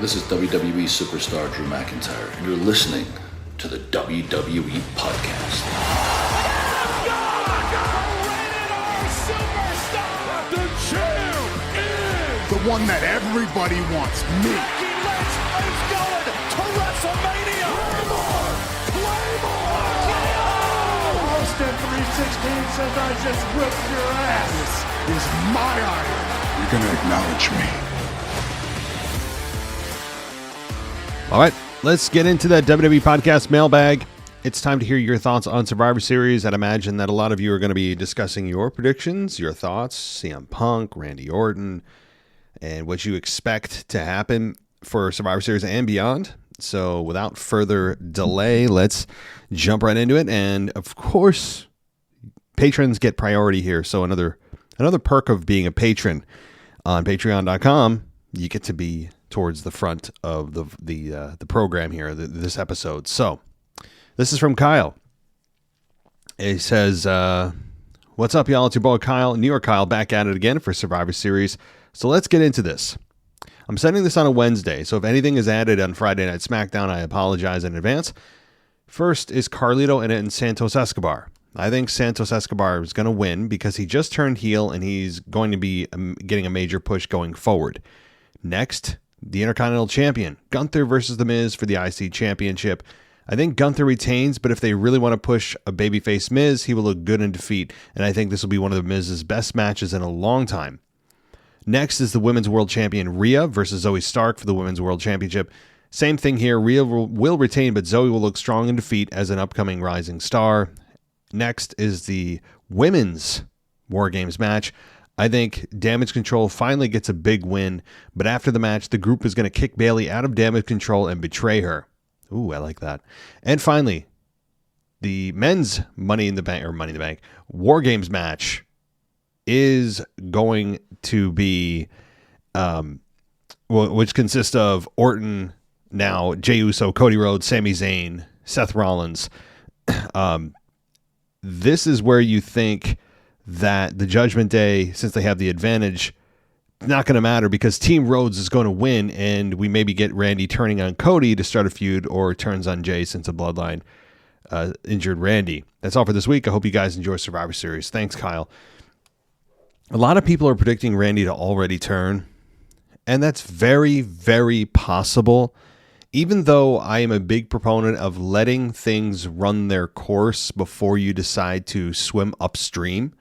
This is WWE superstar Drew McIntyre, and you're listening to the WWE Podcast. The champ is the one that everybody wants, me. Becky Lynch is going to WrestleMania. Claymore! Austin 316 says I just whipped your ass. This is my iron. You're going to acknowledge me. All right, let's get into that WWE Podcast mailbag. It's time to hear your thoughts on Survivor Series. I'd imagine that a lot of you are going to be discussing your predictions, your thoughts, CM Punk, Randy Orton, and what you expect to happen for Survivor Series and beyond. So without further delay, let's jump right into it. And of course, patrons get priority here. So another perk of being a patron on patreon.com, you get to be towards the front of the program here, this episode. So this is from Kyle. He says, what's up, y'all? It's your boy Kyle, New York Kyle, back at it again for Survivor Series. So let's get into this. I'm sending this on a Wednesday, so if anything is added on Friday Night SmackDown, I apologize in advance. First is Carlito and Santos Escobar. I think Santos Escobar is going to win because he just turned heel and he's going to be getting a major push going forward. Next, the Intercontinental Champion, Gunther versus The Miz for the IC Championship. I think Gunther retains, but if they really want to push a babyface Miz, he will look good in defeat, and I think this will be one of The Miz's best matches in a long time. Next is the Women's World Champion Rhea versus Zoe Stark for the Women's World Championship. Same thing here, Rhea will retain, but Zoe will look strong in defeat as an upcoming rising star. Next is the Women's War Games match. I think Damage Control finally gets a big win, but after the match, the group is going to kick Bayley out of Damage Control and betray her. Ooh, I like that. And finally, the men's Money in the Bank War Games match is going to be, which consists of Orton, now Jey Uso, Cody Rhodes, Sami Zayn, Seth Rollins. This is where you think that the Judgment Day, since they have the advantage, not going to matter because Team Rhodes is going to win, and we maybe get Randy turning on Cody to start a feud, or turns on Jay since a Bloodline injured Randy. That's all for this week. I hope you guys enjoy Survivor Series. Thanks, Kyle. A lot of people are predicting Randy to already turn, and that's very, very possible. Even though I am a big proponent of letting things run their course before you decide to swim upstream.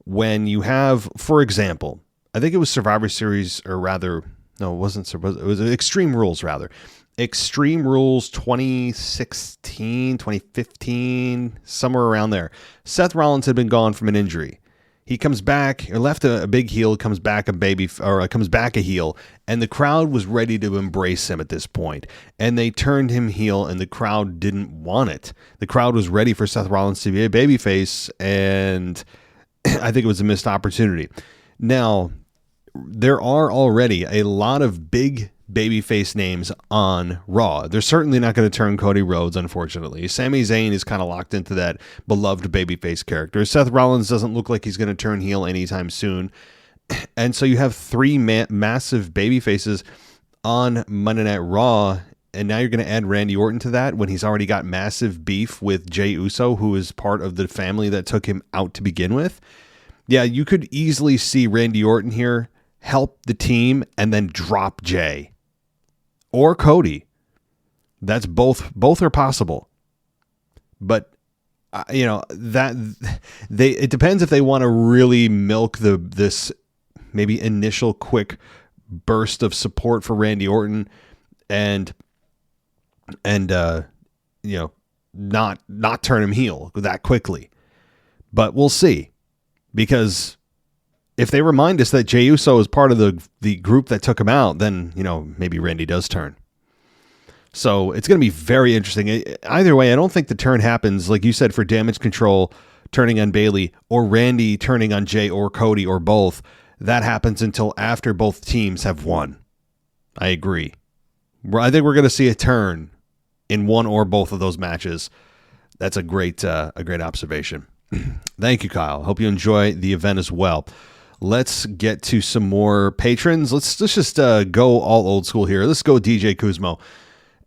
When you have, for example, I think it was Survivor Series, or rather, no, it wasn't. It was Extreme Rules, rather. Extreme Rules 2016, 2015, somewhere around there. Seth Rollins had been gone from an injury. He comes back, or left a big heel, comes back a heel, and the crowd was ready to embrace him at this point. And they turned him heel, and the crowd didn't want it. The crowd was ready for Seth Rollins to be a babyface, and I think it was a missed opportunity. Now, there are already a lot of big babyface names on Raw. They're certainly not going to turn Cody Rhodes, unfortunately. Sami Zayn is kind of locked into that beloved babyface character. Seth Rollins doesn't look like he's going to turn heel anytime soon. And so you have three massive babyfaces on Monday Night Raw, and now you're going to add Randy Orton to that when he's already got massive beef with Jey Uso, who is part of the family that took him out to begin with. Yeah, you could easily see Randy Orton here help the team and then drop Jey or Cody. That's both are possible. But it depends if they want to really milk this maybe initial quick burst of support for Randy Orton and not turn him heel that quickly. But we'll see. Because if they remind us that Jey Uso is part of the group that took him out, then, maybe Randy does turn. So it's going to be very interesting. Either way, I don't think the turn happens, like you said, for Damage Control turning on Bayley or Randy turning on Jey or Cody or both. That happens until after both teams have won. I agree. I think we're going to see a turn in one or both of those matches. That's a great observation. Thank you, Kyle. Hope you enjoy the event as well. let's get to some more patrons. Let's just go all old school here. Let's go DJ Kuzmo.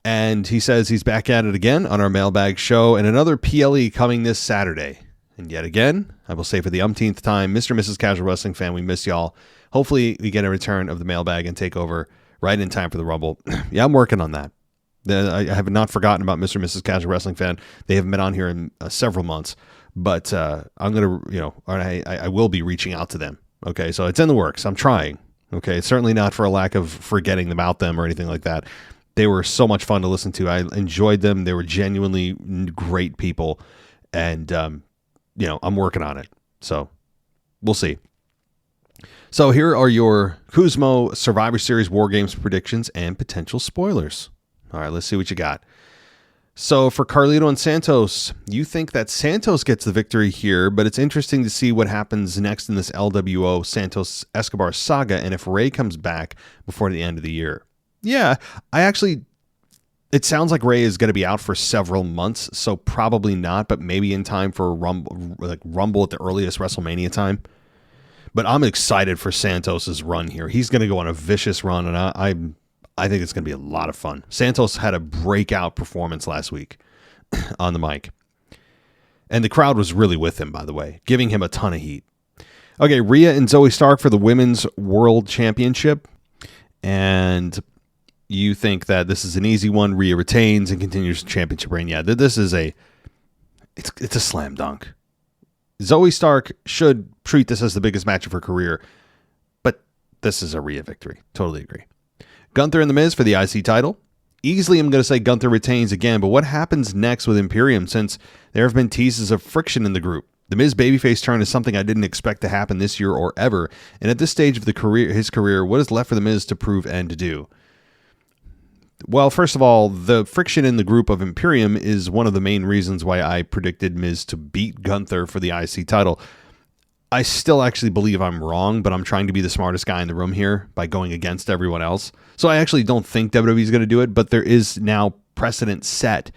And he says he's back at it again on our Mailbag show and another PLE coming this Saturday. And yet again, I will say for the umpteenth time, Mr. and Mrs. Casual Wrestling fan, we miss y'all. Hopefully we get a return of the Mailbag and take over right in time for the Rumble. Yeah, I'm working on that. I have not forgotten about Mr. and Mrs. Casual Wrestling fan. They haven't been on here in several months, but I'm going to, I will be reaching out to them. Okay, so it's in the works. I'm trying. Okay, it's certainly not for a lack of forgetting about them or anything like that. They were so much fun to listen to. I enjoyed them. They were genuinely great people, and I'm working on it. So we'll see. So here are your Kuzmo Survivor Series War Games predictions and potential spoilers. All right, let's see what you got. So for Carlito and Santos, you think that Santos gets the victory here, but it's interesting to see what happens next in this LWO Santos Escobar saga and if Ray comes back before the end of the year. Yeah, it sounds like Ray is going to be out for several months, so probably not, but maybe in time for Rumble at the earliest WrestleMania time. But I'm excited for Santos's run here. He's going to go on a vicious run, and I think it's going to be a lot of fun. Santos had a breakout performance last week on the mic. And the crowd was really with him, by the way, giving him a ton of heat. Okay, Rhea and Zoe Stark for the Women's World Championship. And you think that this is an easy one. Rhea retains and continues the championship reign. Yeah, this is it's a slam dunk. Zoe Stark should treat this as the biggest match of her career, but this is a Rhea victory. Totally agree. Gunther and The Miz for the IC title. Easily, I'm going to say Gunther retains again, but what happens next with Imperium since there have been teases of friction in the group? The Miz babyface turn is something I didn't expect to happen this year or ever, and at this stage of his career, what is left for The Miz to prove and to do? Well, first of all, the friction in the group of Imperium is one of the main reasons why I predicted Miz to beat Gunther for the IC title. I still actually believe I'm wrong, but I'm trying to be the smartest guy in the room here by going against everyone else. So I actually don't think WWE is going to do it, but there is now precedent set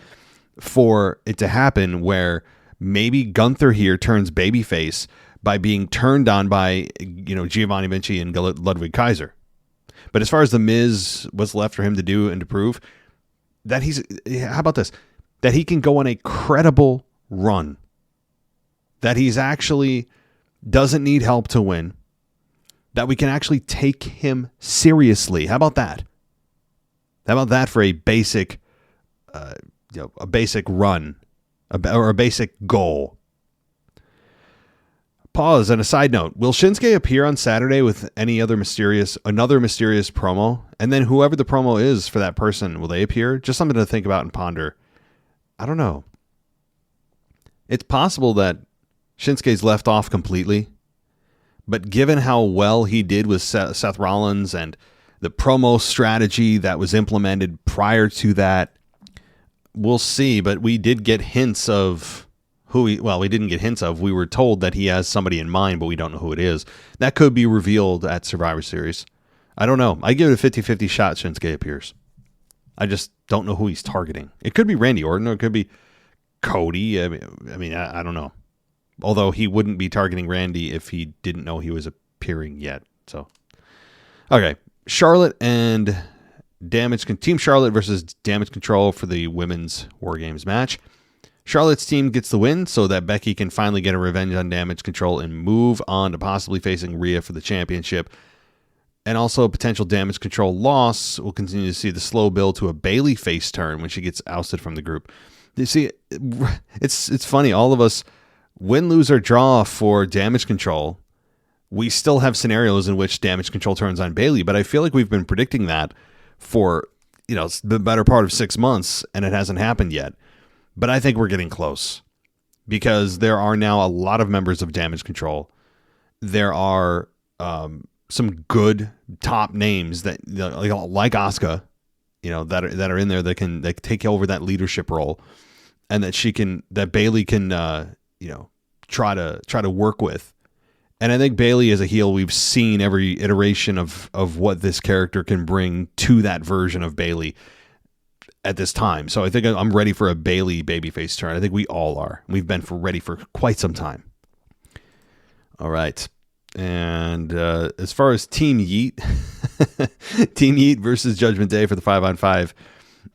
for it to happen where maybe Gunther here turns babyface by being turned on by, Giovanni Vinci and Ludwig Kaiser. But as far as The Miz, what's left for him to do and to prove, that how about this? That he can go on a credible run. That he's actually doesn't need help to win. That we can actually take him seriously. How about that? How about that for a basic, a basic run, or a basic goal? Pause. And a side note, will Shinsuke appear on Saturday with another mysterious promo? And then whoever the promo is for that person, will they appear? Just something to think about and ponder. I don't know. It's possible that Shinsuke's left off completely. But given how well he did with Seth Rollins and the promo strategy that was implemented prior to that, we'll see. But we did get hints of we didn't get hints of. We were told that he has somebody in mind, but we don't know who it is. That could be revealed at Survivor Series. I don't know. I give it a 50-50 shot Shinsuke appears. I just don't know who he's targeting. It could be Randy Orton or it could be Cody. I don't know. Although he wouldn't be targeting Randy if he didn't know he was appearing yet. So, okay. Charlotte and Team Charlotte versus Damage Control for the Women's War Games match. Charlotte's team gets the win so that Becky can finally get a revenge on Damage Control and move on to possibly facing Rhea for the championship. And also a potential Damage Control loss. We'll continue to see the slow build to a Bayley face turn when she gets ousted from the group. You see, it's funny. All of us, win, lose, or draw for Damage Control, we still have scenarios in which Damage Control turns on Bayley, but I feel like we've been predicting that for the better part of 6 months, and it hasn't happened yet. But I think we're getting close because there are now a lot of members of Damage Control. There are some good top names that like Asuka, that are in there that can take over that leadership role, and that Bayley can try to work with. And I think Bayley as a heel, we've seen every iteration of what this character can bring to that version of Bayley at this time. So I think I'm ready for a Bayley babyface turn. I think we all are. We've been ready for quite some time. All right. And as far as Team Yeet, Team Yeet versus Judgment Day for the 5-on-5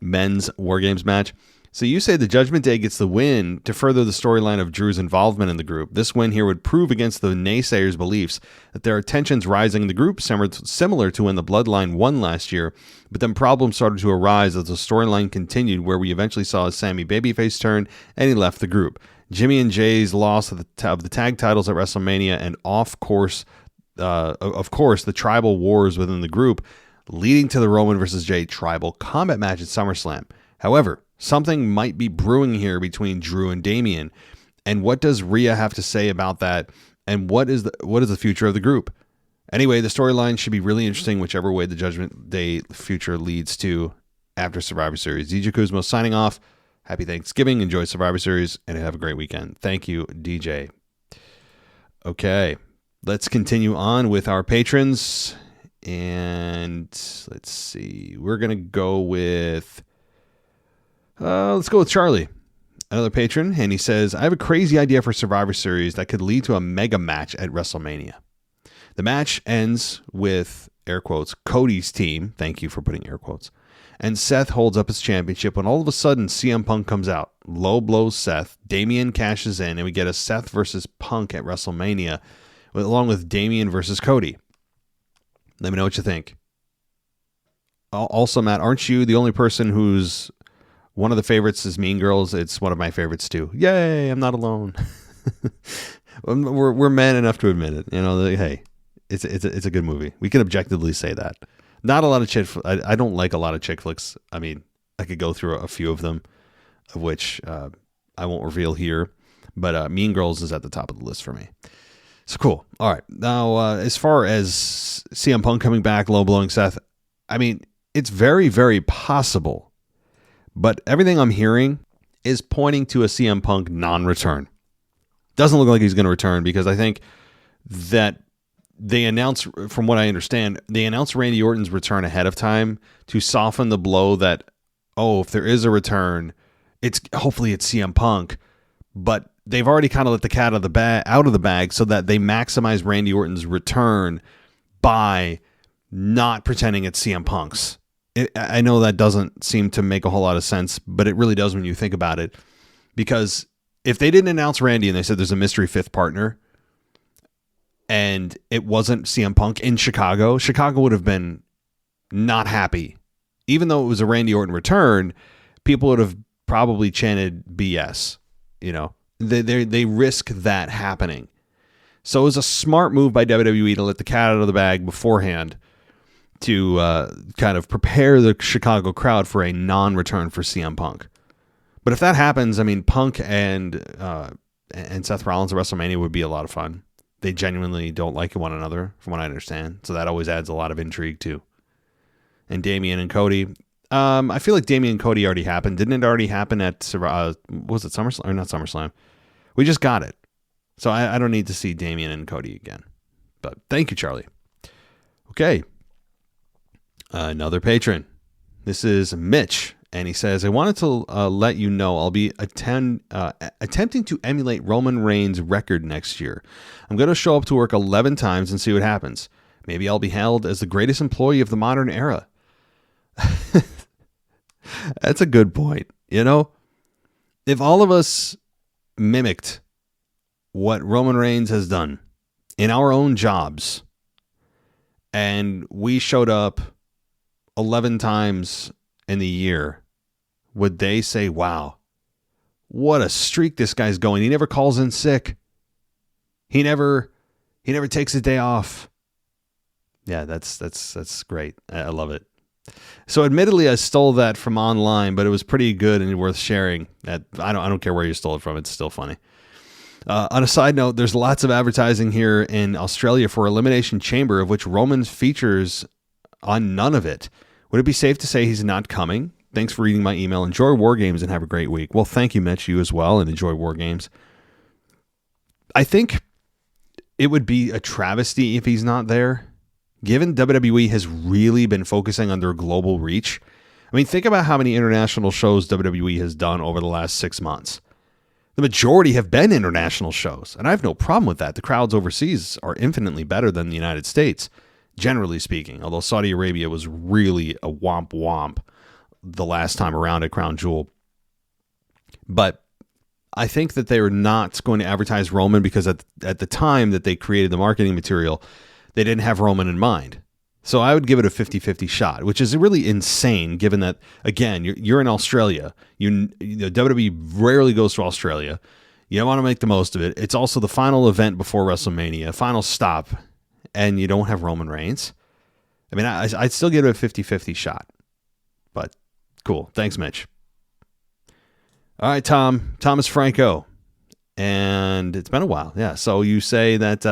men's War Games match. So you say the Judgment Day gets the win to further the storyline of Drew's involvement in the group. This win here would prove against the naysayers' beliefs that there are tensions rising in the group, similar to when the Bloodline won last year, but then problems started to arise as the storyline continued, where we eventually saw a Sammy babyface turn and he left the group. Jimmy and Jay's loss of the tag titles at WrestleMania, and of course, the tribal wars within the group, leading to the Roman versus Jay tribal combat match at SummerSlam. However, something might be brewing here between Drew and Damian. And what does Rhea have to say about that? And what is the future of the group? Anyway, the storyline should be really interesting, whichever way the Judgment Day future leads to after Survivor Series. DJ Kuzmo signing off. Happy Thanksgiving. Enjoy Survivor Series and have a great weekend. Thank you, DJ. Okay, let's continue on with our patrons. And let's see. We're going to go with... let's go with Charlie, another patron, and he says, I have a crazy idea for Survivor Series that could lead to a mega match at WrestleMania. The match ends with, air quotes, Cody's team, thank you for putting air quotes, and Seth holds up his championship when all of a sudden CM Punk comes out. Low blows Seth, Damian cashes in, and we get a Seth versus Punk at WrestleMania, along with Damian versus Cody. Let me know what you think. Also, Matt, aren't you the only person who's... One of the favorites is Mean Girls. It's one of my favorites too. Yay, I'm not alone. we're man enough to admit it. You know, hey, it's a good movie. We can objectively say that. Not a lot of chick. I don't like a lot of chick flicks. I mean, I could go through a few of them, of which I won't reveal here. But Mean Girls is at the top of the list for me. So cool. All right. Now, as far as CM Punk coming back, low blowing Seth, I mean, it's very, very possible. But everything I'm hearing is pointing to a CM Punk non-return. Doesn't look like he's going to return because I think that they announced, from what I understand, they announced Randy Orton's return ahead of time to soften the blow that, oh, if there is a return, hopefully it's CM Punk. But they've already kind of let the cat out of the bag so that they maximize Randy Orton's return by not pretending it's CM Punk's. I know that doesn't seem to make a whole lot of sense, but it really does when you think about it. Because if they didn't announce Randy and they said there's a mystery fifth partner and it wasn't CM Punk in Chicago would have been not happy. Even though it was a Randy Orton return, people would have probably chanted BS. You know, they risk that happening. So it was a smart move by WWE to let the cat out of the bag beforehand, to kind of prepare the Chicago crowd for a non-return for CM Punk. But if that happens, I mean, Punk and Seth Rollins at WrestleMania would be a lot of fun. They genuinely don't like one another, from what I understand. So that always adds a lot of intrigue, too. And Damian and Cody. I feel like Damian and Cody already happened. Didn't it already happen at, was it SummerSlam? Or not SummerSlam. We just got it. So I don't need to see Damian and Cody again. But thank you, Charlie. Okay. Another patron. This is Mitch, and he says, I wanted to let you know I'll be attempting to emulate Roman Reigns' record next year. I'm going to show up to work 11 times and see what happens. Maybe I'll be hailed as the greatest employee of the modern era. That's a good point. You know, if all of us mimicked what Roman Reigns has done in our own jobs, and we showed up 11 times in the year, would they say, wow, what a streak this guy's going. He never calls in sick. He never takes a day off. Yeah, that's great. I love it. So admittedly, I stole that from online, but it was pretty good and worth sharing. I don't care where you stole it from. It's still funny. On a side note, there's lots of advertising here in Australia for Elimination Chamber, of which Roman features on none of it. Would it be safe to say he's not coming? Thanks for reading my email. Enjoy War Games and have a great week. Well, thank you, Mitch. You as well, and enjoy War Games. I think it would be a travesty if he's not there, given WWE has really been focusing on their global reach. I mean, think about how many international shows WWE has done over the last 6 months. The majority have been international shows, and I have no problem with that. The crowds overseas are infinitely better than the United States, generally speaking, although Saudi Arabia was really a womp the last time around at Crown Jewel. But I think that they were not going to advertise Roman because at the time that they created the marketing material, they didn't have Roman in mind. So I would give it a 50-50 shot, which is really insane given that, again, you're in Australia. WWE rarely goes to Australia. You want to make the most of it. It's also the final event before WrestleMania, final stop, and you don't have Roman Reigns. I mean, I'd still give it a 50-50 shot. But cool. Thanks, Mitch. All right, Thomas Franco. And it's been a while. Yeah, so you say that...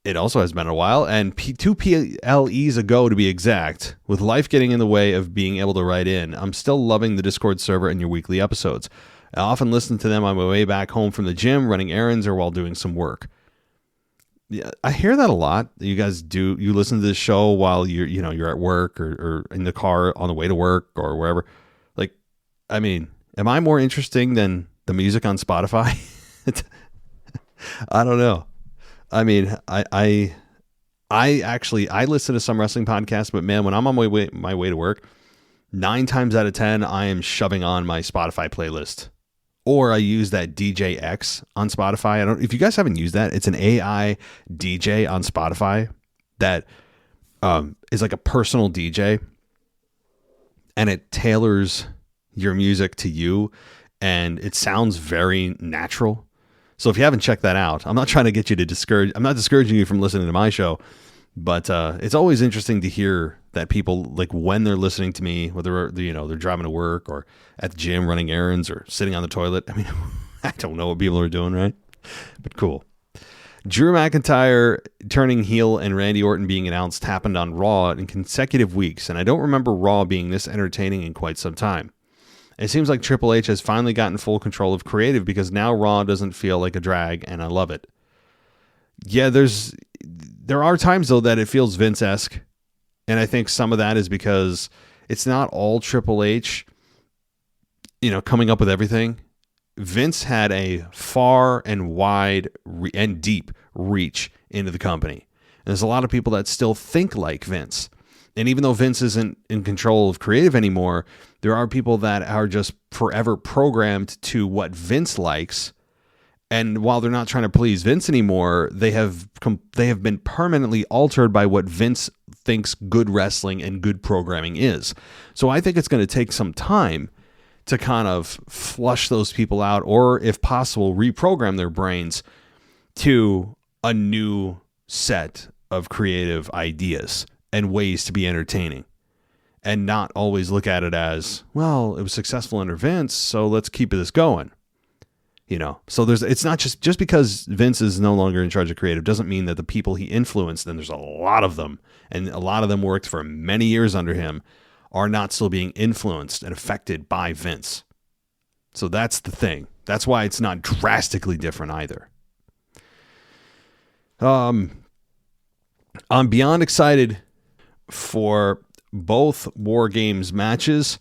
It also has been a while, and 2 PLEs ago to be exact, with life getting in the way of being able to write in. I'm still loving the Discord server and your weekly episodes. I often listen to them on my way back home from the gym, running errands, or while doing some work. Yeah, I hear that a lot. You guys do. You listen to this show while you're at work or in the car on the way to work or wherever. Like, I mean, am I more interesting than the music on Spotify? I don't know. I mean, I listen to some wrestling podcasts, but man, when I'm on my way to work, 9 times out of 10, I am shoving on my Spotify playlist, or I use that DJX on Spotify. If you guys haven't used that, it's an AI DJ on Spotify that is like a personal DJ, and it tailors your music to you, and it sounds very natural. So if you haven't checked that out, I'm not trying to get you to discourage. I'm not discouraging you from listening to my show, but it's always interesting to hear that people, like, when they're listening to me, whether they're driving to work or at the gym running errands or sitting on the toilet. I mean, I don't know what people are doing, right? But cool. Drew McIntyre turning heel and Randy Orton being announced happened on Raw in consecutive weeks, and I don't remember Raw being this entertaining in quite some time. It seems like Triple H has finally gotten full control of creative because now Raw doesn't feel like a drag, and I love it. Yeah, there are times, though, that it feels Vince-esque, and I think some of that is because it's not all Triple H, coming up with everything. Vince had a far and wide and deep reach into the company. And there's a lot of people that still think like Vince. And even though Vince isn't in control of creative anymore, there are people that are just forever programmed to what Vince likes. And while they're not trying to please Vince anymore, they have been permanently altered by what Vince thinks good wrestling and good programming is. So I think it's going to take some time to kind of flush those people out, or if possible, reprogram their brains to a new set of creative ideas and ways to be entertaining, and not always look at it as, well, it was successful under Vince, so let's keep this going. So it's not just because Vince is no longer in charge of creative doesn't mean that the people he influenced, and there's a lot of them, and a lot of them worked for many years under him, are not still being influenced and affected by Vince. So that's the thing. That's why it's not drastically different either. I'm beyond excited for both War Games matches,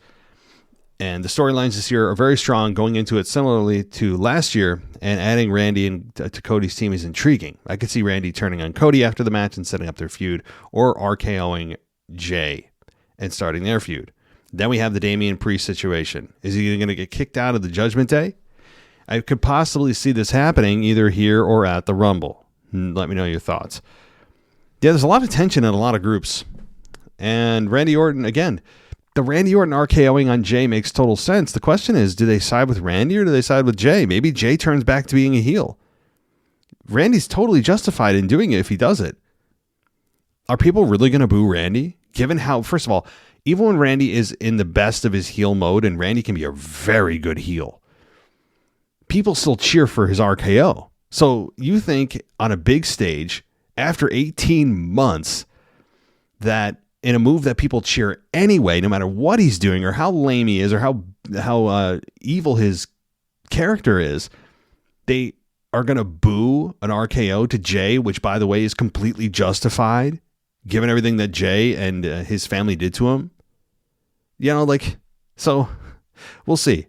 and the storylines this year are very strong, going into it similarly to last year, and adding Randy to Cody's team is intriguing. I could see Randy turning on Cody after the match and setting up their feud, or RKOing Jay and starting their feud. Then we have the Damian Priest situation. Is he going to get kicked out of the Judgment Day? I could possibly see this happening either here or at the Rumble. Let me know your thoughts. Yeah, there's a lot of tension in a lot of groups. And Randy Orton, again, the Randy Orton RKOing on Jay makes total sense. The question is, do they side with Randy or do they side with Jay? Maybe Jay turns back to being a heel. Randy's totally justified in doing it if he does it. Are people really going to boo Randy? Given how, first of all, even when Randy is in the best of his heel mode, and Randy can be a very good heel, people still cheer for his RKO. So you think on a big stage, after 18 months, that in a move that people cheer anyway, no matter what he's doing or how lame he is or how evil his character is, they are going to boo an RKO to Jay, which, by the way, is completely justified, given everything that Jay and his family did to him. So we'll see.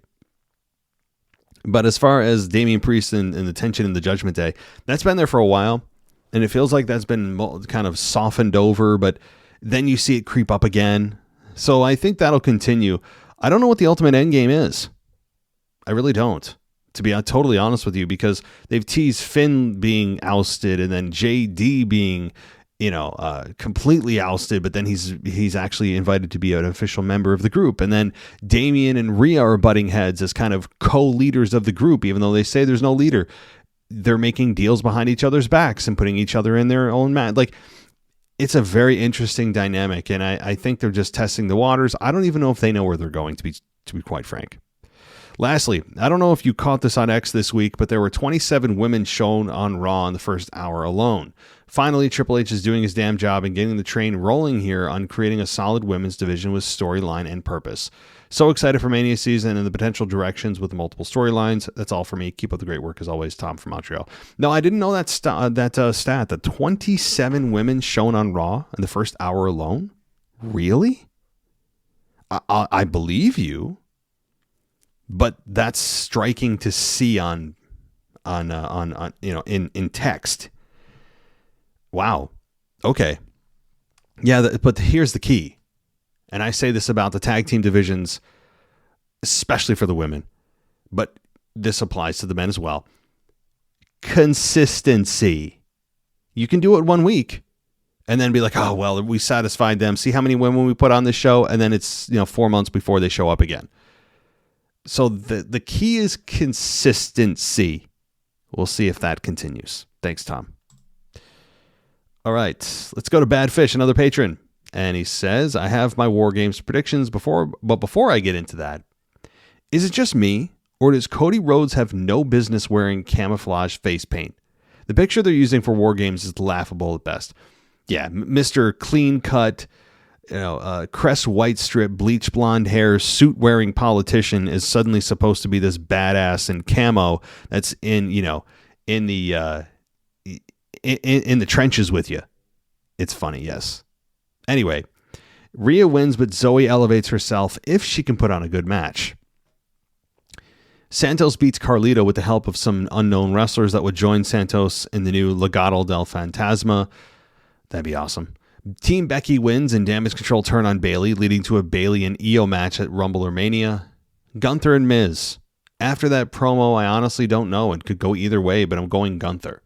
But as far as Damian Priest and the tension in the Judgment Day, that's been there for a while, and it feels like that's been kind of softened over, but then you see it creep up again. So I think that'll continue. I don't know what the ultimate end game is. I really don't, to be totally honest with you, because they've teased Finn being ousted and then JD being, completely ousted, but then he's actually invited to be an official member of the group. And then Damian and Rhea are butting heads as kind of co-leaders of the group, even though they say there's no leader. They're making deals behind each other's backs and putting each other in their own mat. Like, it's a very interesting dynamic, and I think they're just testing the waters. I don't even know if they know where they're going, to be quite frank. Lastly, I don't know if you caught this on X this week, but there were 27 women shown on Raw in the first hour alone. Finally, Triple H is doing his damn job and getting the train rolling here on creating a solid women's division with storyline and purpose. So excited for Mania season and the potential directions with multiple storylines. That's all for me. Keep up the great work as always, Tom from Montreal. No, I didn't know that stat, the 27 women shown on Raw in the first hour alone. Really? I believe you. But that's striking to see in text. Wow. Okay. Yeah, but here's the key. And I say this about the tag team divisions, especially for the women, but this applies to the men as well. Consistency. You can do it 1 week and then be like, oh, well, we satisfied them. See how many women we put on this show. And then it's 4 months before they show up again. So the key is consistency. We'll see if that continues. Thanks, Tom. All right, let's go to Bad Fish, another patron. And he says, I have my War Games predictions but before I get into that, is it just me, or does Cody Rhodes have no business wearing camouflage face paint? The picture they're using for War Games is laughable at best. Yeah, Mr. Clean Cut, crest white strip, bleach blonde hair, suit wearing politician is suddenly supposed to be this badass in camo that's in the trenches with you. It's funny, yes. Anyway, Rhea wins, but Zoe elevates herself if she can put on a good match. Santos beats Carlito with the help of some unknown wrestlers that would join Santos in the new Legado del Fantasma. That'd be awesome. Team Becky wins and Damage Control turn on Bayley, leading to a Bayley and Io match at Rumble or Mania. Gunther and Miz. After that promo, I honestly don't know. It could go either way, but I'm going Gunther.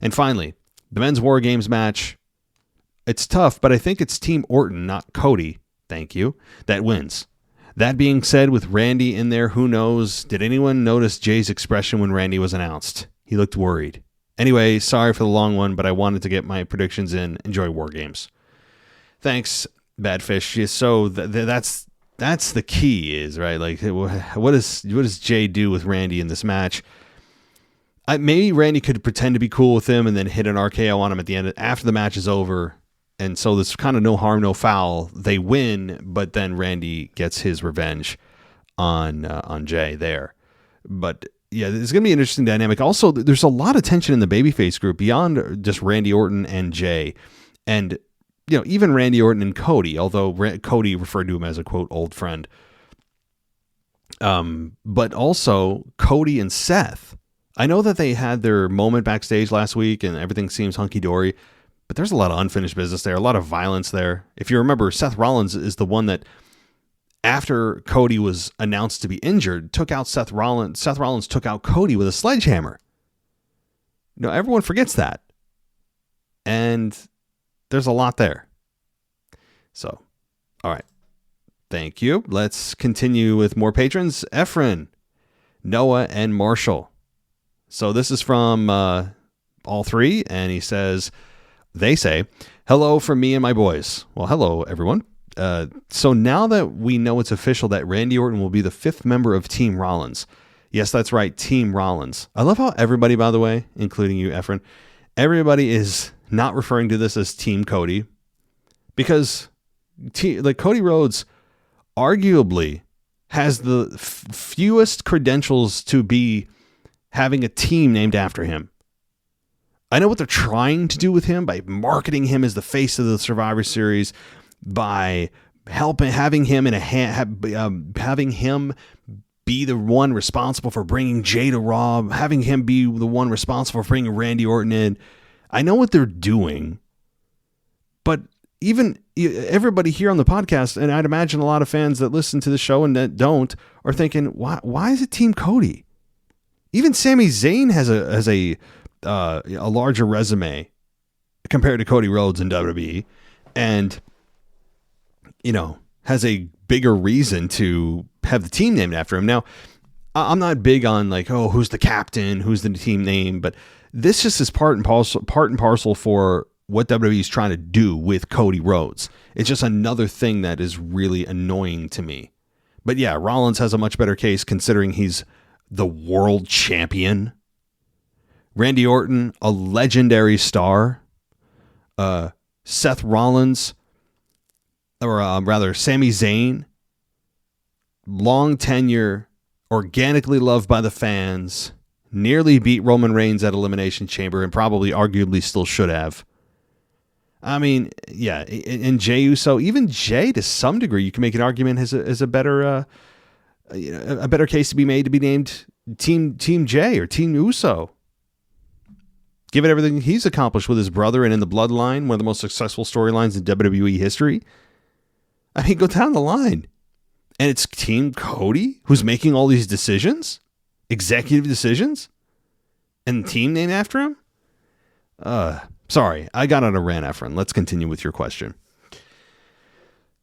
And finally, the men's War Games match. It's tough, but I think it's Team Orton, not Cody, thank you, that wins. That being said, with Randy in there, who knows? Did anyone notice Jay's expression when Randy was announced? He looked worried. Anyway, sorry for the long one, but I wanted to get my predictions in. Enjoy War Games. Thanks, Badfish. So that's the key, is right. Like, what does Jay do with Randy in this match? Maybe Randy could pretend to be cool with him and then hit an RKO on him at the end after the match is over. And so there's kind of no harm, no foul. They win, but then Randy gets his revenge on Jay there. But yeah, it's going to be an interesting dynamic. Also, there's a lot of tension in the babyface group beyond just Randy Orton and Jay. And, even Randy Orton and Cody, although Cody referred to him as a, quote, old friend. But also Cody and Seth. I know that they had their moment backstage last week and everything seems hunky-dory, but there's a lot of unfinished business there, a lot of violence there. If you remember, Seth Rollins is the one that, after Cody was announced to be injured, took out Seth Rollins. Seth Rollins took out Cody with a sledgehammer. Everyone forgets that. And there's a lot there. So, all right. Thank you. Let's continue with more patrons. Efren, Noah, and Marshall. So this is from all three, and he says, they say, hello from me and my boys. Well, hello, everyone. So now that we know it's official that Randy Orton will be the 5th member of Team Rollins. Yes, that's right, Team Rollins. I love how everybody, by the way, including you, Efren, everybody is not referring to this as Team Cody, because Cody Rhodes arguably has the fewest credentials to be having a team named after him. I know what they're trying to do with him by marketing him as the face of the Survivor Series, having him be the one responsible for bringing Jay to Raw, having him be the one responsible for bringing Randy Orton in. I know what they're doing, but even everybody here on the podcast, and I'd imagine a lot of fans that listen to the show and that don't, are thinking, why is it Team Cody? Even Sami Zayn has a larger resume compared to Cody Rhodes in WWE, and has a bigger reason to have the team named after him. Now, I'm not big on like, who's the captain, who's the team name, but this just is part and parcel for what WWE is trying to do with Cody Rhodes. It's just another thing that is really annoying to me. But yeah, Rollins has a much better case considering he's the world champion. Randy Orton, a legendary star. Seth Rollins, or rather Sami Zayn, long tenure, organically loved by the fans, nearly beat Roman Reigns at Elimination Chamber and probably arguably still should have. I mean, yeah, and Jey Uso, even Jey to some degree, you can make an argument is a better case to be made to be named Team Jey or Team Uso. Given everything he's accomplished with his brother and in the Bloodline, one of the most successful storylines in WWE history. I mean, go down the line. And it's Team Cody who's making all these decisions, executive decisions, and the team named after him. Sorry, I got on a rant, Efren. Let's continue with your question.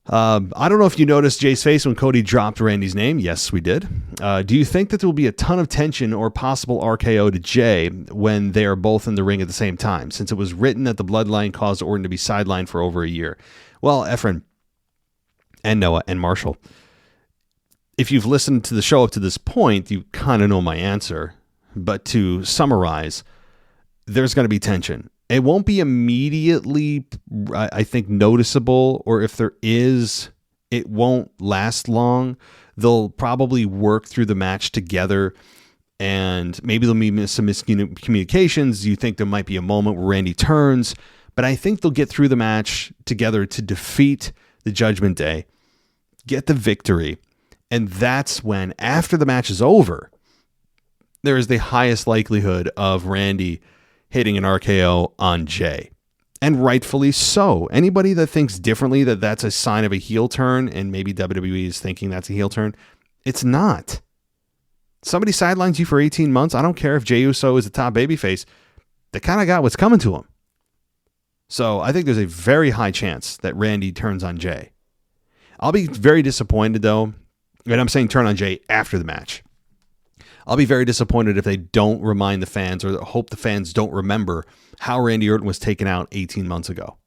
I don't know if you noticed Jay's face when Cody dropped Randy's name. Yes, we did. Do you think that there will be a ton of tension or possible RKO to Jay when they are both in the ring at the same time, since it was written that the Bloodline caused Orton to be sidelined for over a year? Well, Efren and Noah and Marshall, if you've listened to the show up to this point, you kind of know my answer. But to summarize, there's going to be tension. It won't be immediately, I think, noticeable, or if there is, it won't last long. They'll probably work through the match together, and maybe there'll be some miscommunications. You think there might be a moment where Randy turns, but I think they'll get through the match together to defeat the Judgment Day, get the victory, and that's when, after the match is over, there is the highest likelihood of Randy hitting an RKO on Jay. And rightfully so. Anybody that thinks differently, that that's a sign of a heel turn, and maybe WWE is thinking that's a heel turn, it's not. Somebody sidelines you for 18 months. I don't care if Jey Uso is the top babyface. They kind of got what's coming to him. So I think there's a very high chance that Randy turns on Jay. I'll be very disappointed, though, and I'm saying turn on Jay after the match. I'll be very disappointed if they don't remind the fans, or hope the fans don't remember how Randy Orton was taken out 18 months ago.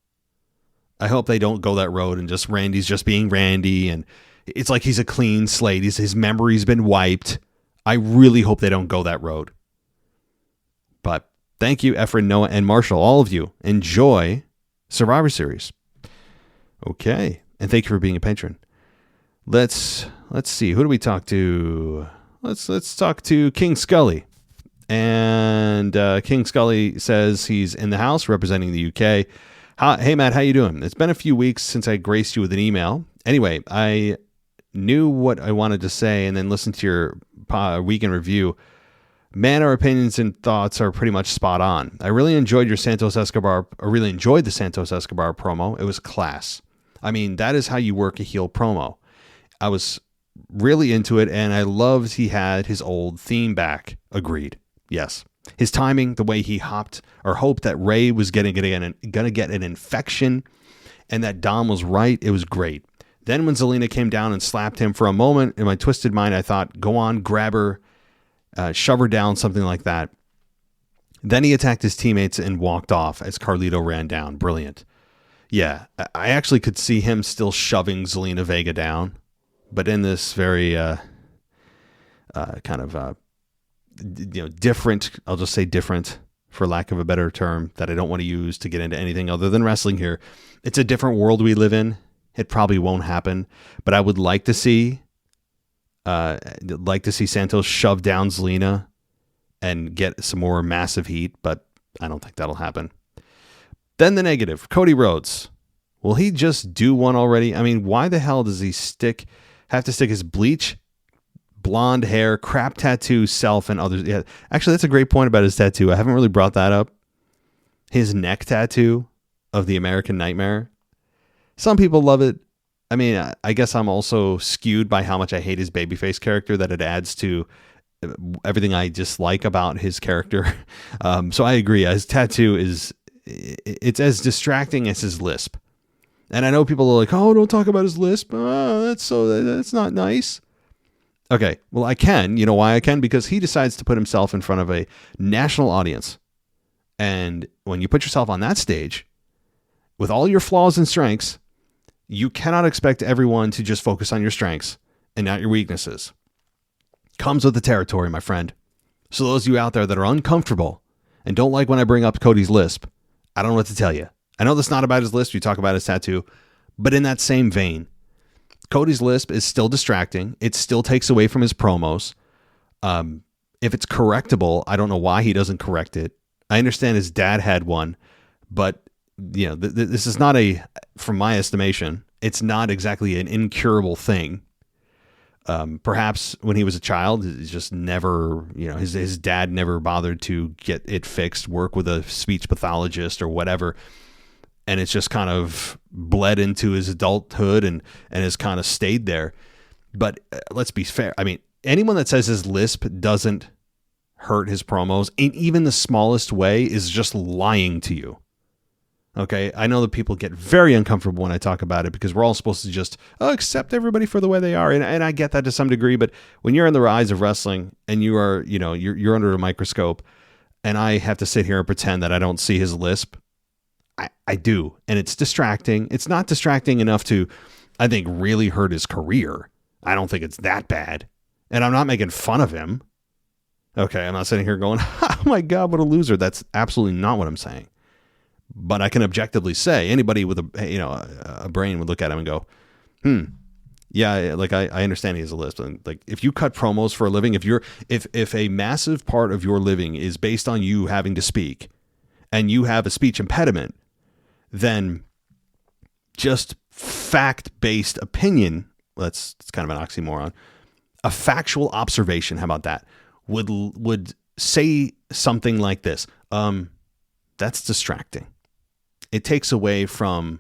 I hope they don't go that road and just Randy's just being Randy, and it's like he's a clean slate. His memory's been wiped. I really hope they don't go that road. But thank you, Efren, Noah, and Marshall. All of you, enjoy Survivor Series. Okay, and thank you for being a patron. Let's see. Who do we talk to? Let's talk to King Scully. And King Scully says he's in the house representing the UK. Hey, Matt, how you doing? It's been a few weeks since I graced you with an email. Anyway, I knew what I wanted to say and then listened to your weekend review. Man, our opinions and thoughts are pretty much spot on. I really enjoyed the Santos Escobar promo. It was class. I mean, that is how you work a heel promo. I was really into it, and I loved he had his old theme back. Agreed. Yes. His timing, the way he hoped that Ray was gonna get an infection, and that Dom was right, it was great. Then when Zelina came down and slapped him for a moment, in my twisted mind, I thought, go on, grab her, shove her down, something like that. Then he attacked his teammates and walked off as Carlito ran down. Brilliant. Yeah, I actually could see him still shoving Zelina Vega down, but in this very different, I'll just say different for lack of a better term that I don't want to use to get into anything other than wrestling here. It's a different world we live in. It probably won't happen, but I would like to see Santos shove down Zelina and get some more massive heat, but I don't think that'll happen. Then the negative, Cody Rhodes. Will he just do one already? I mean, why the hell does he have to stick his bleach blonde hair, crap tattoo, self, and others. Yeah, actually, that's a great point about his tattoo. I haven't really brought that up. His neck tattoo of the American Nightmare. Some people love it. I mean, I guess I'm also skewed by how much I hate his babyface character, that it adds to everything I dislike about his character. So I agree. His tattoo it's as distracting as his lisp. And I know people are like, oh, don't talk about his lisp. Oh, that's not nice. Okay, well, I can. You know why I can? Because he decides to put himself in front of a national audience. And when you put yourself on that stage, with all your flaws and strengths, you cannot expect everyone to just focus on your strengths and not your weaknesses. Comes with the territory, my friend. So those of you out there that are uncomfortable and don't like when I bring up Cody's lisp, I don't know what to tell you. I know that's not about his lisp. We talk about his tattoo. But in that same vein, Cody's lisp is still distracting. It still takes away from his promos. If it's correctable, I don't know why he doesn't correct it. I understand his dad had one, but this is not from my estimation, it's not exactly an incurable thing. Perhaps when he was a child, it's just never, his dad never bothered to get it fixed, work with a speech pathologist or whatever. And it's just kind of bled into his adulthood and has kind of stayed there. But let's be fair. I mean, anyone that says his lisp doesn't hurt his promos in even the smallest way is just lying to you. Okay, I know that people get very uncomfortable when I talk about it because we're all supposed to just accept everybody for the way they are, and I get that to some degree. But when you're in the rise of wrestling and you are, you're under a microscope, and I have to sit here and pretend that I don't see his lisp, I do, and it's distracting. It's not distracting enough to, I think, really hurt his career. I don't think it's that bad, and I'm not making fun of him. Okay, I'm not sitting here going, "Oh my God, what a loser." That's absolutely not what I'm saying. But I can objectively say anybody with a brain would look at him and go, yeah, like I understand he has a list. And like, if you cut promos for a living, if a massive part of your living is based on you having to speak and you have a speech impediment, then just fact-based opinion, it's kind of an oxymoron, a factual observation, how about that, would say something like this. That's distracting. It takes away from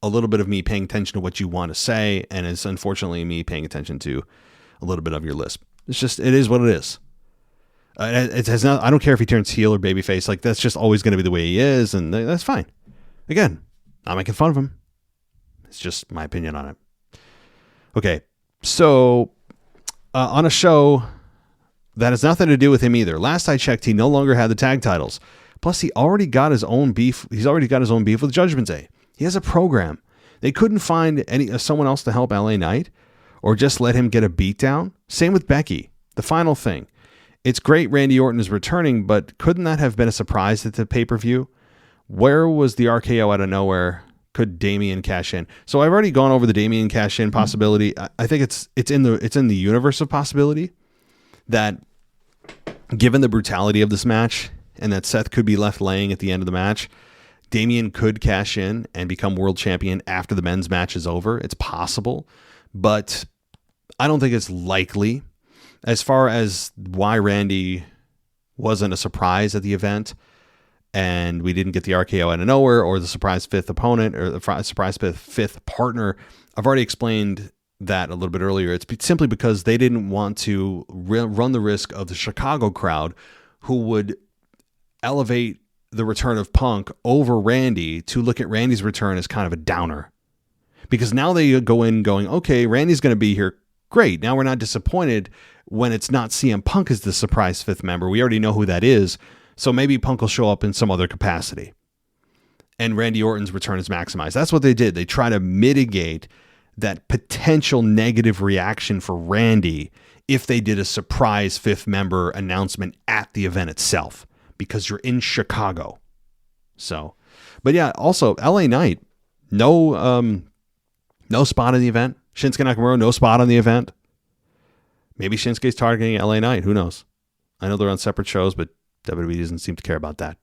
a little bit of me paying attention to what you want to say, and it's unfortunately me paying attention to a little bit of your lisp. It is what it is. It has not. I don't care if he turns heel or babyface. Like, that's just always going to be the way he is, and that's fine. Again, not making fun of him. It's just my opinion on it. Okay, so on a show that has nothing to do with him either. Last I checked, he no longer had the tag titles. Plus, he already got his own beef. He's already got his own beef with Judgment Day. He has a program. They couldn't find someone else to help LA Knight or just let him get a beatdown. Same with Becky. The final thing. It's great Randy Orton is returning, but couldn't that have been a surprise at the pay-per-view? Where was the RKO out of nowhere? Could Damian cash in? So I've already gone over the Damian cash in possibility. I think it's in the universe of possibility that, given the brutality of this match and that Seth could be left laying at the end of the match, Damian could cash in and become world champion after the men's match is over. It's possible, but I don't think it's likely. As far as why Randy wasn't a surprise at the event and we didn't get the RKO out of nowhere or the surprise fifth opponent or the surprise fifth partner, I've already explained that a little bit earlier. It's simply because they didn't want to run the risk of the Chicago crowd, who would elevate the return of Punk over Randy to look at Randy's return as kind of a downer. Because now they go in going, okay, Randy's going to be here. Great. Now we're not disappointed when it's not CM Punk as the surprise fifth member. We already know who that is. So maybe Punk will show up in some other capacity. And Randy Orton's return is maximized. That's what they did. They try to mitigate that potential negative reaction for Randy if they did a surprise fifth member announcement at the event itself, because you're in Chicago. So, but yeah, also LA Knight, no spot in the event. Shinsuke Nakamura, no spot on the event. Maybe Shinsuke's targeting LA Knight. Who knows? I know they're on separate shows, but WWE doesn't seem to care about that.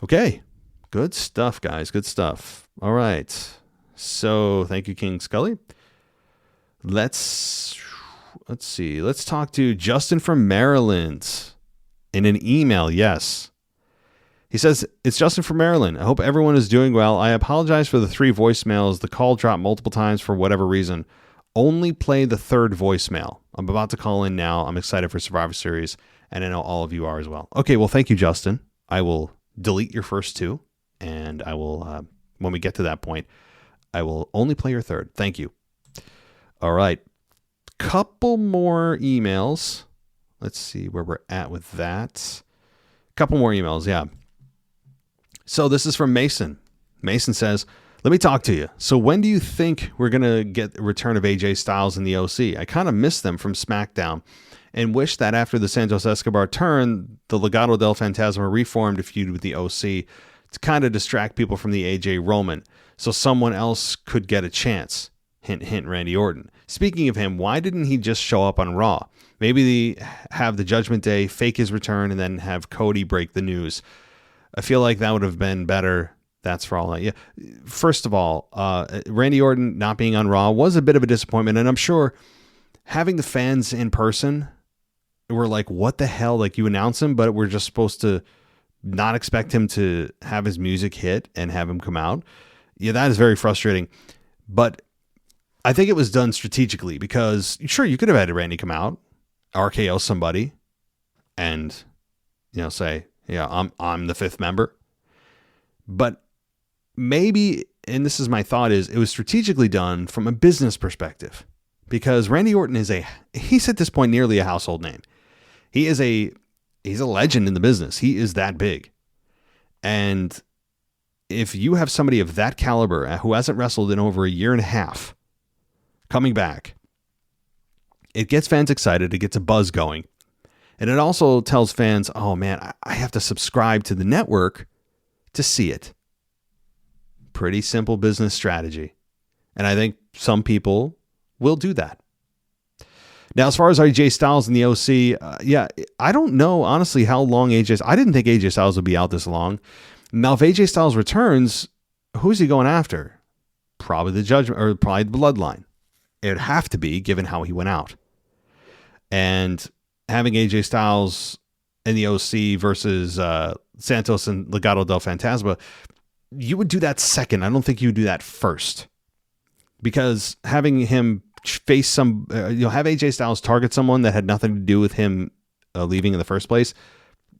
Okay. Good stuff, guys. Good stuff. All right. So thank you, King Scully. Let's let's see. Let's talk to Justin from Maryland in an email. Yes. He says, it's Justin from Maryland. I hope everyone is doing well. I apologize for the 3 voicemails. The call dropped multiple times for whatever reason. Only play the 3rd voicemail. I'm about to call in now. I'm excited for Survivor Series, and I know all of you are as well. Okay, well, thank you, Justin. I will delete your first 2, and I will, when we get to that point, I will only play your 3rd. Thank you. All right. Couple more emails. Let's see where we're at with that. Couple more emails, yeah. So this is from Mason. Mason says, let me talk to you. So when do you think we're going to get a return of AJ Styles and the OC? I kind of miss them from SmackDown and wish that after the Santos Escobar turn, the Legado del Fantasma reformed a feud with the OC to kind of distract people from the AJ Roman so someone else could get a chance. Hint, hint, Randy Orton. Speaking of him, why didn't he just show up on Raw? Maybe they have the Judgment Day fake his return and then have Cody break the news. I feel like that would have been better. That's for all. Yeah. First of all, Randy Orton not being on Raw was a bit of a disappointment, and I'm sure having the fans in person were like, "What the hell?" Like, you announce him, but we're just supposed to not expect him to have his music hit and have him come out. Yeah, that is very frustrating. But I think it was done strategically because, sure, you could have had Randy come out, RKO somebody, and say, "Yeah, I'm the 5th member." But maybe, and this is my thought, is it was strategically done from a business perspective because Randy Orton he's at this point nearly a household name. He's a legend in the business. He is that big. And if you have somebody of that caliber who hasn't wrestled in over a year and a half coming back, it gets fans excited. It gets a buzz going. And it also tells fans, oh man, I have to subscribe to the network to see it. Pretty simple business strategy. And I think some people will do that. Now, as far as AJ Styles and the OC, I don't know, honestly, how long I didn't think AJ Styles would be out this long. Now, if AJ Styles returns, who's he going after? Probably the Judgment, or probably the Bloodline. It would have to be, given how he went out. And having AJ Styles and the OC versus Santos and Legado del Fantasma, you would do that second. I don't think you would do that first. Because having him face have AJ Styles target someone that had nothing to do with him leaving in the first place,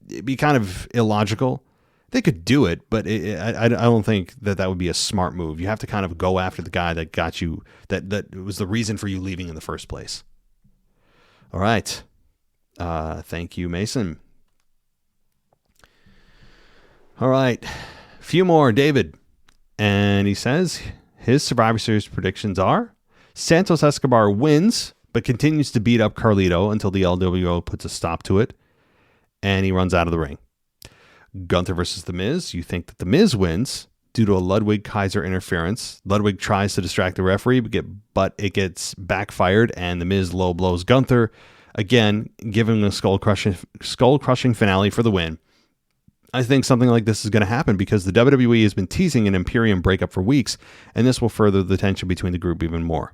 it'd be kind of illogical. They could do it, but I don't think that would be a smart move. You have to kind of go after the guy that got you, that was the reason for you leaving in the first place. All right. Thank you, Mason. All right. A few more, David. And he says his Survivor Series predictions are Santos Escobar wins, but continues to beat up Carlito until the LWO puts a stop to it, and he runs out of the ring. Gunther versus The Miz. You think that The Miz wins due to a Ludwig Kaiser interference. Ludwig tries to distract the referee, but it gets backfired, and The Miz low blows Gunther, again, giving him a skull-crushing finale for the win. I think something like this is going to happen because the WWE has been teasing an Imperium breakup for weeks, and this will further the tension between the group even more.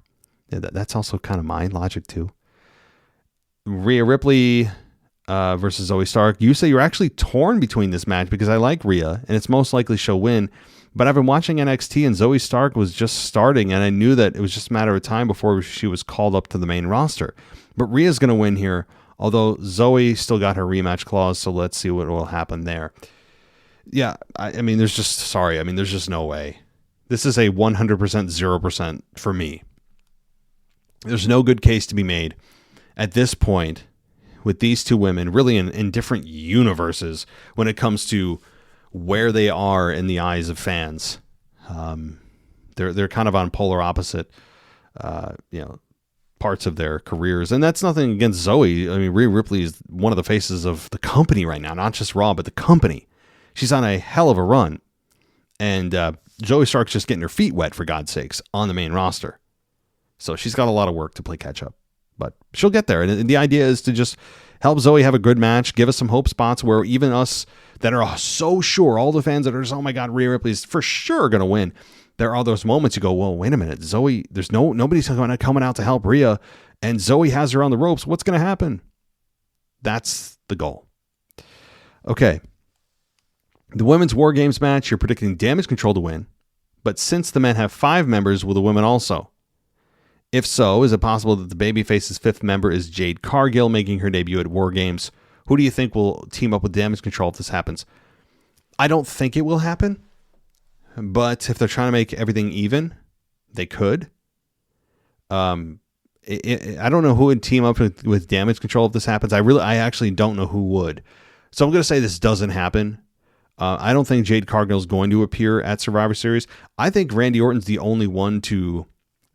Yeah, that's also kind of my logic, too. Rhea Ripley versus Zoe Stark. You say you're actually torn between this match because I like Rhea, and it's most likely she'll win. But I've been watching NXT, and Zoe Stark was just starting, and I knew that it was just a matter of time before she was called up to the main roster. But Rhea's going to win here, although Zoe still got her rematch clause, so let's see what will happen there. Yeah, I mean, there's just no way. This is a 100% 0% for me. There's no good case to be made at this point with these two women really in different universes when it comes to where they are in the eyes of fans. They're kind of on polar opposite, parts of their careers. And that's nothing against Zoe. I mean, Rhea Ripley is one of the faces of the company right now, not just Raw, but the company. She's on a hell of a run. And Zoe Stark's just getting her feet wet, for God's sakes, on the main roster. So she's got a lot of work to play catch up. But she'll get there. And the idea is to just help Zoe have a good match, give us some hope spots where even us that are so sure, all the fans that are just, oh my God, Rhea Ripley is for sure going to win. there are those moments you go, well, wait a minute, Zoe, nobody's coming out to help Rhea, and Zoe has her on the ropes. What's going to happen? That's the goal. Okay. The women's War Games match, you're predicting Damage Control to win, but since the men have 5 members, will the women also? If so, is it possible that the babyface's 5th member is Jade Cargill making her debut at War Games? Who do you think will team up with Damage Control if this happens? I don't think it will happen, but if they're trying to make everything even, they could. I don't know who would team up with Damage Control if this happens. I actually don't know who would. So I'm going to say this doesn't happen. I don't think Jade Cargill is going to appear at Survivor Series. I think Randy Orton's the only one to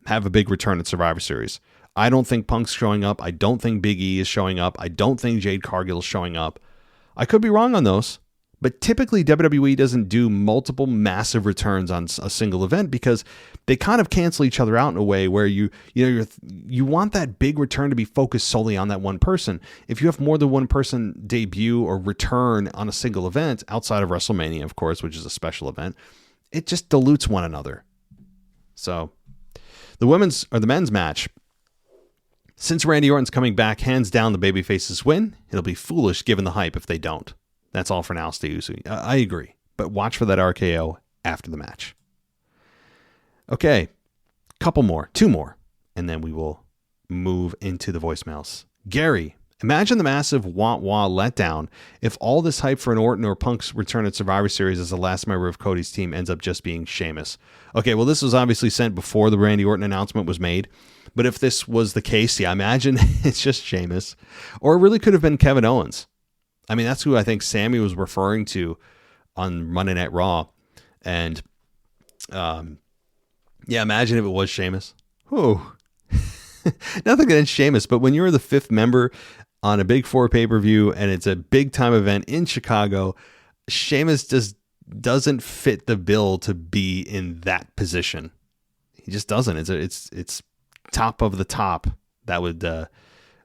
have a big return at Survivor Series. I don't think Punk's showing up. I don't think Big E is showing up. I don't think Jade Cargill is showing up. I could be wrong on those, but typically WWE doesn't do multiple massive returns on a single event because they kind of cancel each other out in a way where you want that big return to be focused solely on that one person. If you have more than one person debut or return on a single event outside of WrestleMania, of course, which is a special event, it just dilutes one another. So the men's match, since Randy Orton's coming back, hands down the babyfaces win. It'll be foolish given the hype if they don't. That's all for now, Steve Usu. I agree, but watch for that RKO after the match. Okay, two more, and then we will move into the voicemails. Gary, imagine the massive wah-wah letdown if all this hype for an Orton or Punk's return at Survivor Series as the last member of Cody's team ends up just being Sheamus. Okay, well, this was obviously sent before the Randy Orton announcement was made, but if this was the case, yeah, imagine it's just Sheamus, or it really could have been Kevin Owens. I mean, that's who I think Sammy was referring to on Monday Night Raw. And, yeah, imagine if it was Sheamus. Whew. Nothing against Sheamus, but when you're the 5th member on a Big 4 pay-per-view and it's a big-time event in Chicago, Sheamus just doesn't fit the bill to be in that position. He just doesn't. It's top of the top that would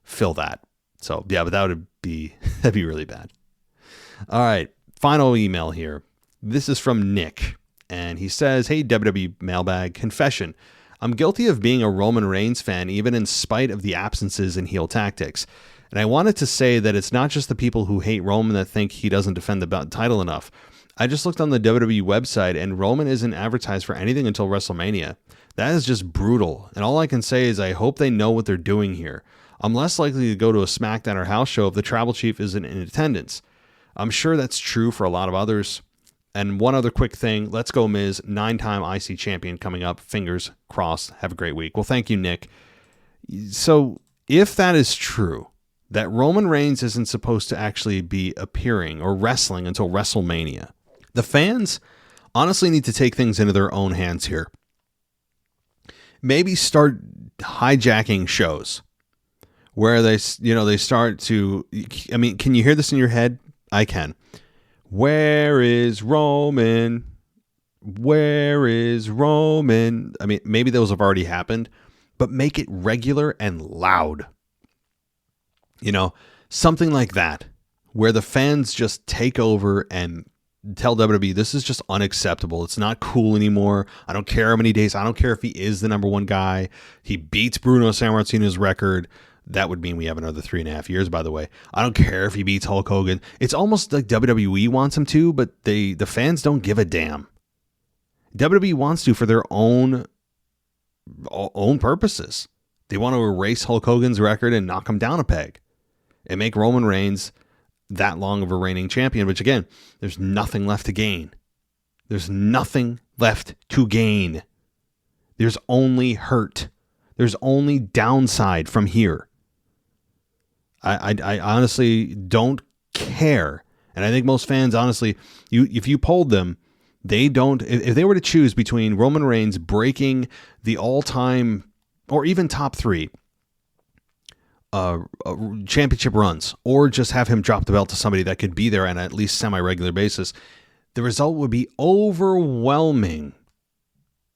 fill that. So, yeah, but that'd be really bad. All right, final email here. This is from Nick, and he says, "Hey, WWE Mailbag, confession. I'm guilty of being a Roman Reigns fan, even in spite of the absences and heel tactics. And I wanted to say that it's not just the people who hate Roman that think he doesn't defend the title enough. I just looked on the WWE website, and Roman isn't advertised for anything until WrestleMania. That is just brutal, and all I can say is I hope they know what they're doing here. I'm less likely to go to a SmackDown or house show if the tribal chief isn't in attendance. I'm sure that's true for a lot of others. And one other quick thing, let's go Miz, 9-time IC champion coming up. Fingers crossed. Have a great week." Well, thank you, Nick. So if that is true, that Roman Reigns isn't supposed to actually be appearing or wrestling until WrestleMania, the fans honestly need to take things into their own hands here. Maybe start hijacking shows where they start to, I mean, can you hear this in your head? I can. Where is Roman? Where is Roman? I mean, maybe those have already happened, but make it regular and loud. Something like that, where the fans just take over and tell WWE, this is just unacceptable. It's not cool anymore. I don't care how many days. I don't care if he is the number one guy. He beats Bruno Sammartino's record. That would mean we have another 3.5 years, by the way. I don't care if he beats Hulk Hogan. It's almost like WWE wants him to, but the fans don't give a damn. WWE wants to for their own purposes. They want to erase Hulk Hogan's record and knock him down a peg and make Roman Reigns that long of a reigning champion, which again, there's nothing left to gain. There's nothing left to gain. There's only hurt. There's only downside from here. I honestly don't care. And I think most fans, honestly, if you polled them, they don't, if they were to choose between Roman Reigns breaking the all-time or even top 3 championship runs, or just have him drop the belt to somebody that could be there on at least semi-regular basis, the result would be overwhelming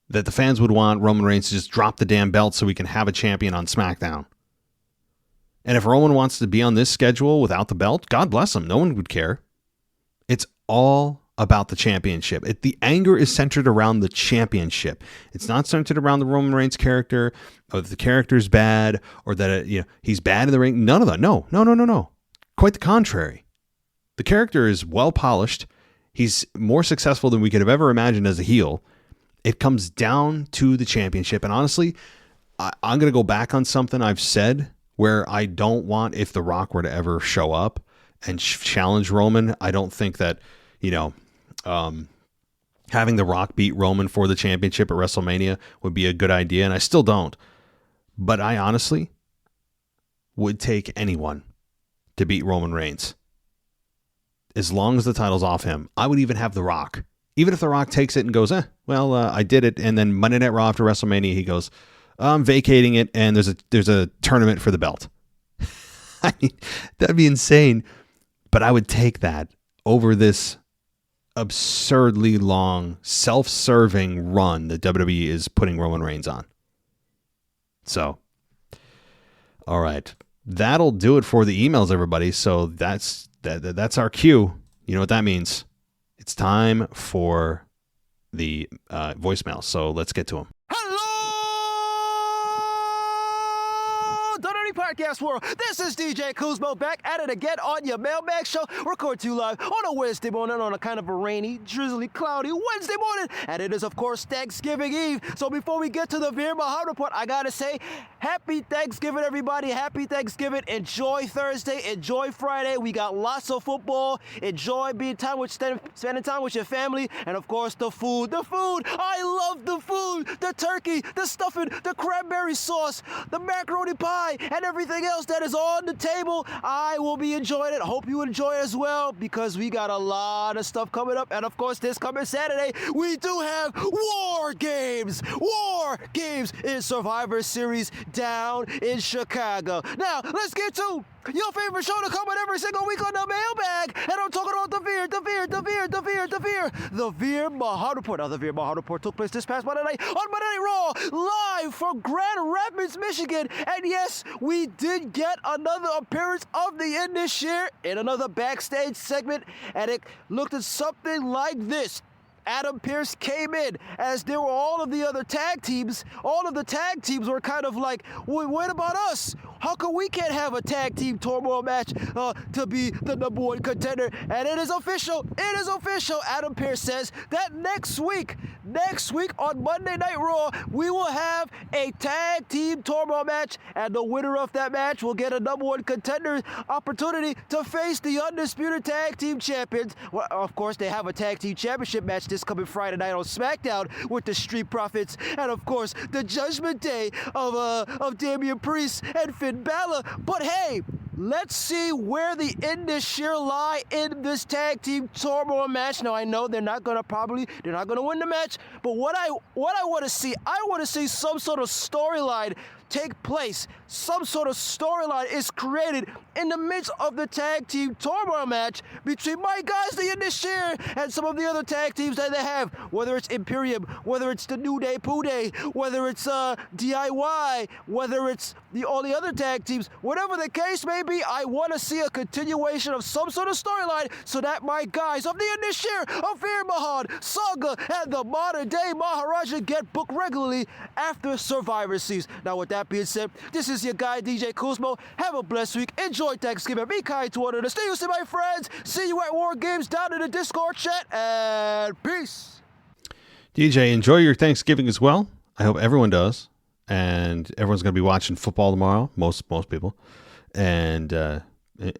that the fans would want Roman Reigns to just drop the damn belt so we can have a champion on SmackDown. And if Roman wants to be on this schedule without the belt, God bless him. No one would care. It's all about the championship. The anger is centered around the championship. It's not centered around the Roman Reigns character, or that the character's bad, or that he's bad in the ring. None of that. No. Quite the contrary. The character is well polished. He's more successful than we could have ever imagined as a heel. It comes down to the championship. And honestly, I'm going to go back on something I've said, where I don't want, if The Rock were to ever show up and challenge Roman, I don't think that, having The Rock beat Roman for the championship at WrestleMania would be a good idea. And I still don't. But I honestly would take anyone to beat Roman Reigns. As long as the title's off him, I would even have The Rock. Even if The Rock takes it and goes, I did it. And then Monday Night Raw after WrestleMania, he goes, I'm vacating it, and there's a tournament for the belt. I mean, that'd be insane. But I would take that over this absurdly long, self-serving run that WWE is putting Roman Reigns on. So, all right. That'll do it for the emails, everybody. So that's our cue. You know what that means. It's time for the voicemail. So let's get to them. Podcast world, this is DJ Kuzmo back at it again on your Mailbag show. Record to you live on a Wednesday morning on a kind of a rainy, drizzly, cloudy Wednesday morning, and it is of course Thanksgiving Eve. So before we get to the Veer Mahal report, I gotta say happy Thanksgiving, everybody. Happy Thanksgiving. Enjoy Thursday, enjoy Friday. We got lots of football. Enjoy spending time with your family, and of course the food. I love the food. The turkey, the stuffing, the cranberry sauce, the macaroni pie, and everything else that is on the table. I will be enjoying it. I hope you enjoy it as well, because we got a lot of stuff coming up. And of course, this coming Saturday, we do have War Games in Survivor Series down in Chicago. Now, let's get to your favorite show to come on every single week on the Mailbag. And I'm talking about the Veer Mahal report. Now, the Veer Mahal report took place this past Monday night on Monday Night Raw, live from Grand Rapids, Michigan. And yes, we did get another appearance of the End this year in another backstage segment, and it looked at something like this. Adam Pearce came in as there were all of the other tag teams. All of the tag teams were kind of like, what about us? How come we can't have a tag team turmoil match to be the number one contender? And it is official. It is official. Adam Pearce says that next week on Monday Night Raw, we will have a tag team turmoil match, and the winner of that match will get a number one contender opportunity to face the undisputed tag team champions. Well, of course, they have a tag team championship match this coming Friday night on SmackDown with the Street Profits, and of course the Judgment Day of Damian Priest and Finn Balor. But hey, let's see where the End this year lie in this tag team turmoil match. Now I know they're not gonna win the match, but what I want to see, I want to see some sort of storyline take place. Some sort of storyline is created in the midst of the tag team turmoil match between my guys, the End this year, and some of the other tag teams that they have, whether it's Imperium, whether it's the New Day Poo Day, whether it's DIY, whether it's all the other tag teams, whatever the case may be. I want to see a continuation of some sort of storyline so that my guys of the End this year, of Veer Mahal, Saga, and the modern day Maharaja get booked regularly after Survivor Series. Now with that being said, this is your guy DJ Kuzmo. Have a blessed week. Enjoy Thanksgiving. Be kind to one another. Stay used to my friends. See you at War Games down in the Discord chat, and peace. DJ, enjoy your Thanksgiving as well. I hope everyone does. And everyone's going to be watching football tomorrow, most people, and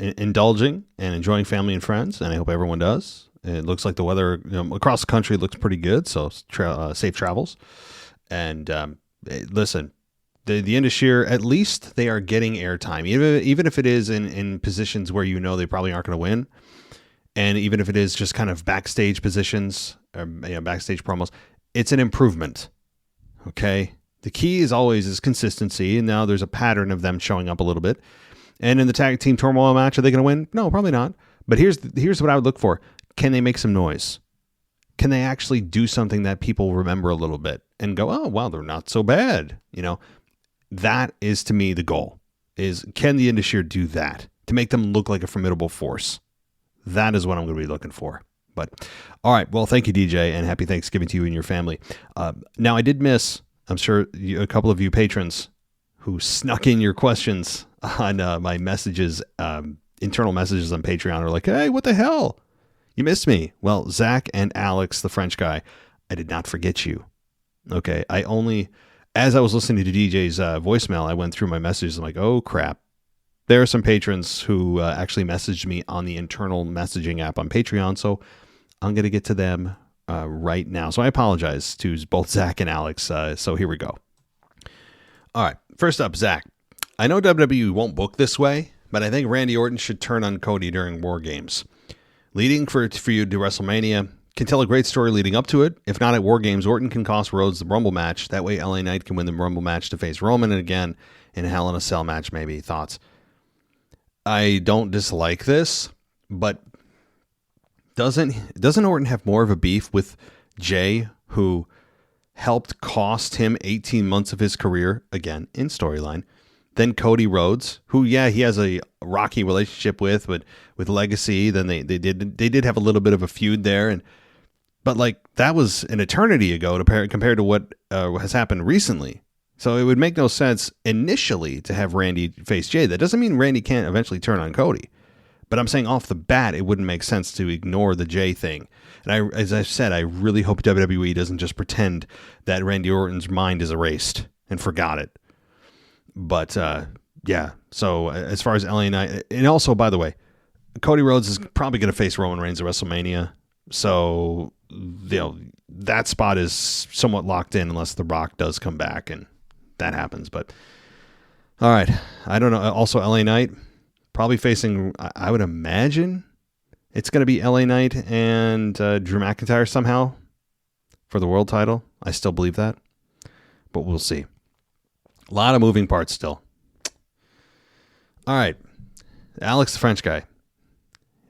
indulging and enjoying family and friends. And I hope everyone does. It looks like the weather across the country looks pretty good, so safe travels. And listen, the End this year, at least they are getting airtime, even if it is in positions where they probably aren't going to win, and even if it is just kind of backstage positions, backstage promos, it's an improvement. Okay. The key is consistency, and now there's a pattern of them showing up a little bit. And in the tag team turmoil match, are they going to win? No, probably not. But here's what I would look for. Can they make some noise? Can they actually do something that people remember a little bit and go, oh, wow, they're not so bad? That is, to me, the goal. Is can the End this year do that to make them look like a formidable force? That is what I'm going to be looking for. But all right, well, thank you, DJ, and happy Thanksgiving to you and your family. Now, I did miss, I'm sure, a couple of you patrons who snuck in your questions on my messages, internal messages on Patreon are like, hey, what the hell? You missed me. Well, Zach and Alex, the French guy, I did not forget you. Okay, as I was listening to DJ's voicemail, I went through my messages. I'm like, oh, crap. There are some patrons who actually messaged me on the internal messaging app on Patreon, so I'm going to get to them right now. So I apologize to both Zach and Alex. So here we go. All right, first up, Zach. I know WWE won't book this way, but I think Randy Orton should turn on Cody during War Games. Leading for you to WrestleMania, can tell a great story leading up to it. If not at War Games, Orton can cost Rhodes the Rumble match. That way LA Knight can win the Rumble match to face Roman, and again, in a Hell in a Cell match, maybe. Thoughts? I don't dislike this, but doesn't Orton have more of a beef with Jay, who helped cost him 18 months of his career, again, in storyline, than Cody Rhodes, who, yeah, he has a rocky relationship with Legacy. Then they did have a little bit of a feud there, but like that was an eternity ago compared to what has happened recently. So it would make no sense initially to have Randy face Jay. That doesn't mean Randy can't eventually turn on Cody. But I'm saying off the bat, it wouldn't make sense to ignore the Jay thing. And as I said, I really hope WWE doesn't just pretend that Randy Orton's mind is erased and forgot it. But yeah, so as far as LA Knight, and also, by the way, Cody Rhodes is probably going to face Roman Reigns at WrestleMania. So, that spot is somewhat locked in unless The Rock does come back and that happens. But all right, I don't know. Also, LA Knight probably facing, I would imagine it's going to be LA Knight and Drew McIntyre somehow for the world title. I still believe that, but we'll see. A lot of moving parts still. All right, Alex, the French guy.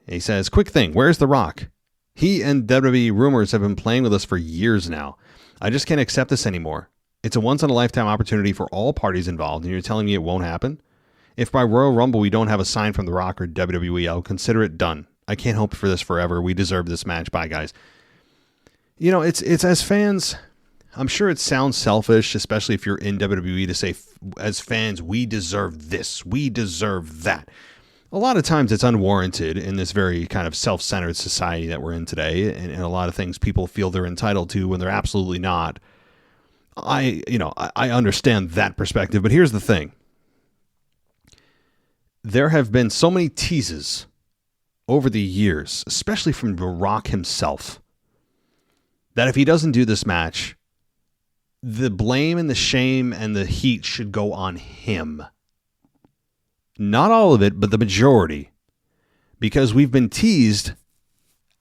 He says, quick thing, where's The Rock? He and WWE rumors have been playing with us for years now. I just can't accept this anymore. It's a once-in-a-lifetime opportunity for all parties involved, and you're telling me it won't happen? If by Royal Rumble we don't have a sign from The Rock or WWE, I'll consider it done. I can't hope for this forever. We deserve this match. Bye, guys. You know, it's as fans, I'm sure it sounds selfish, especially if you're in WWE, to say, as fans, we deserve this. We deserve that. A lot of times it's unwarranted in this very kind of self-centered society that we're in today, and a lot of things people feel they're entitled to when they're absolutely not. I understand that perspective, but here's the thing. There have been so many teases over the years, especially from The Rock himself, that if he doesn't do this match, the blame and the shame and the heat should go on him. Not all of it, but the majority. Because we've been teased,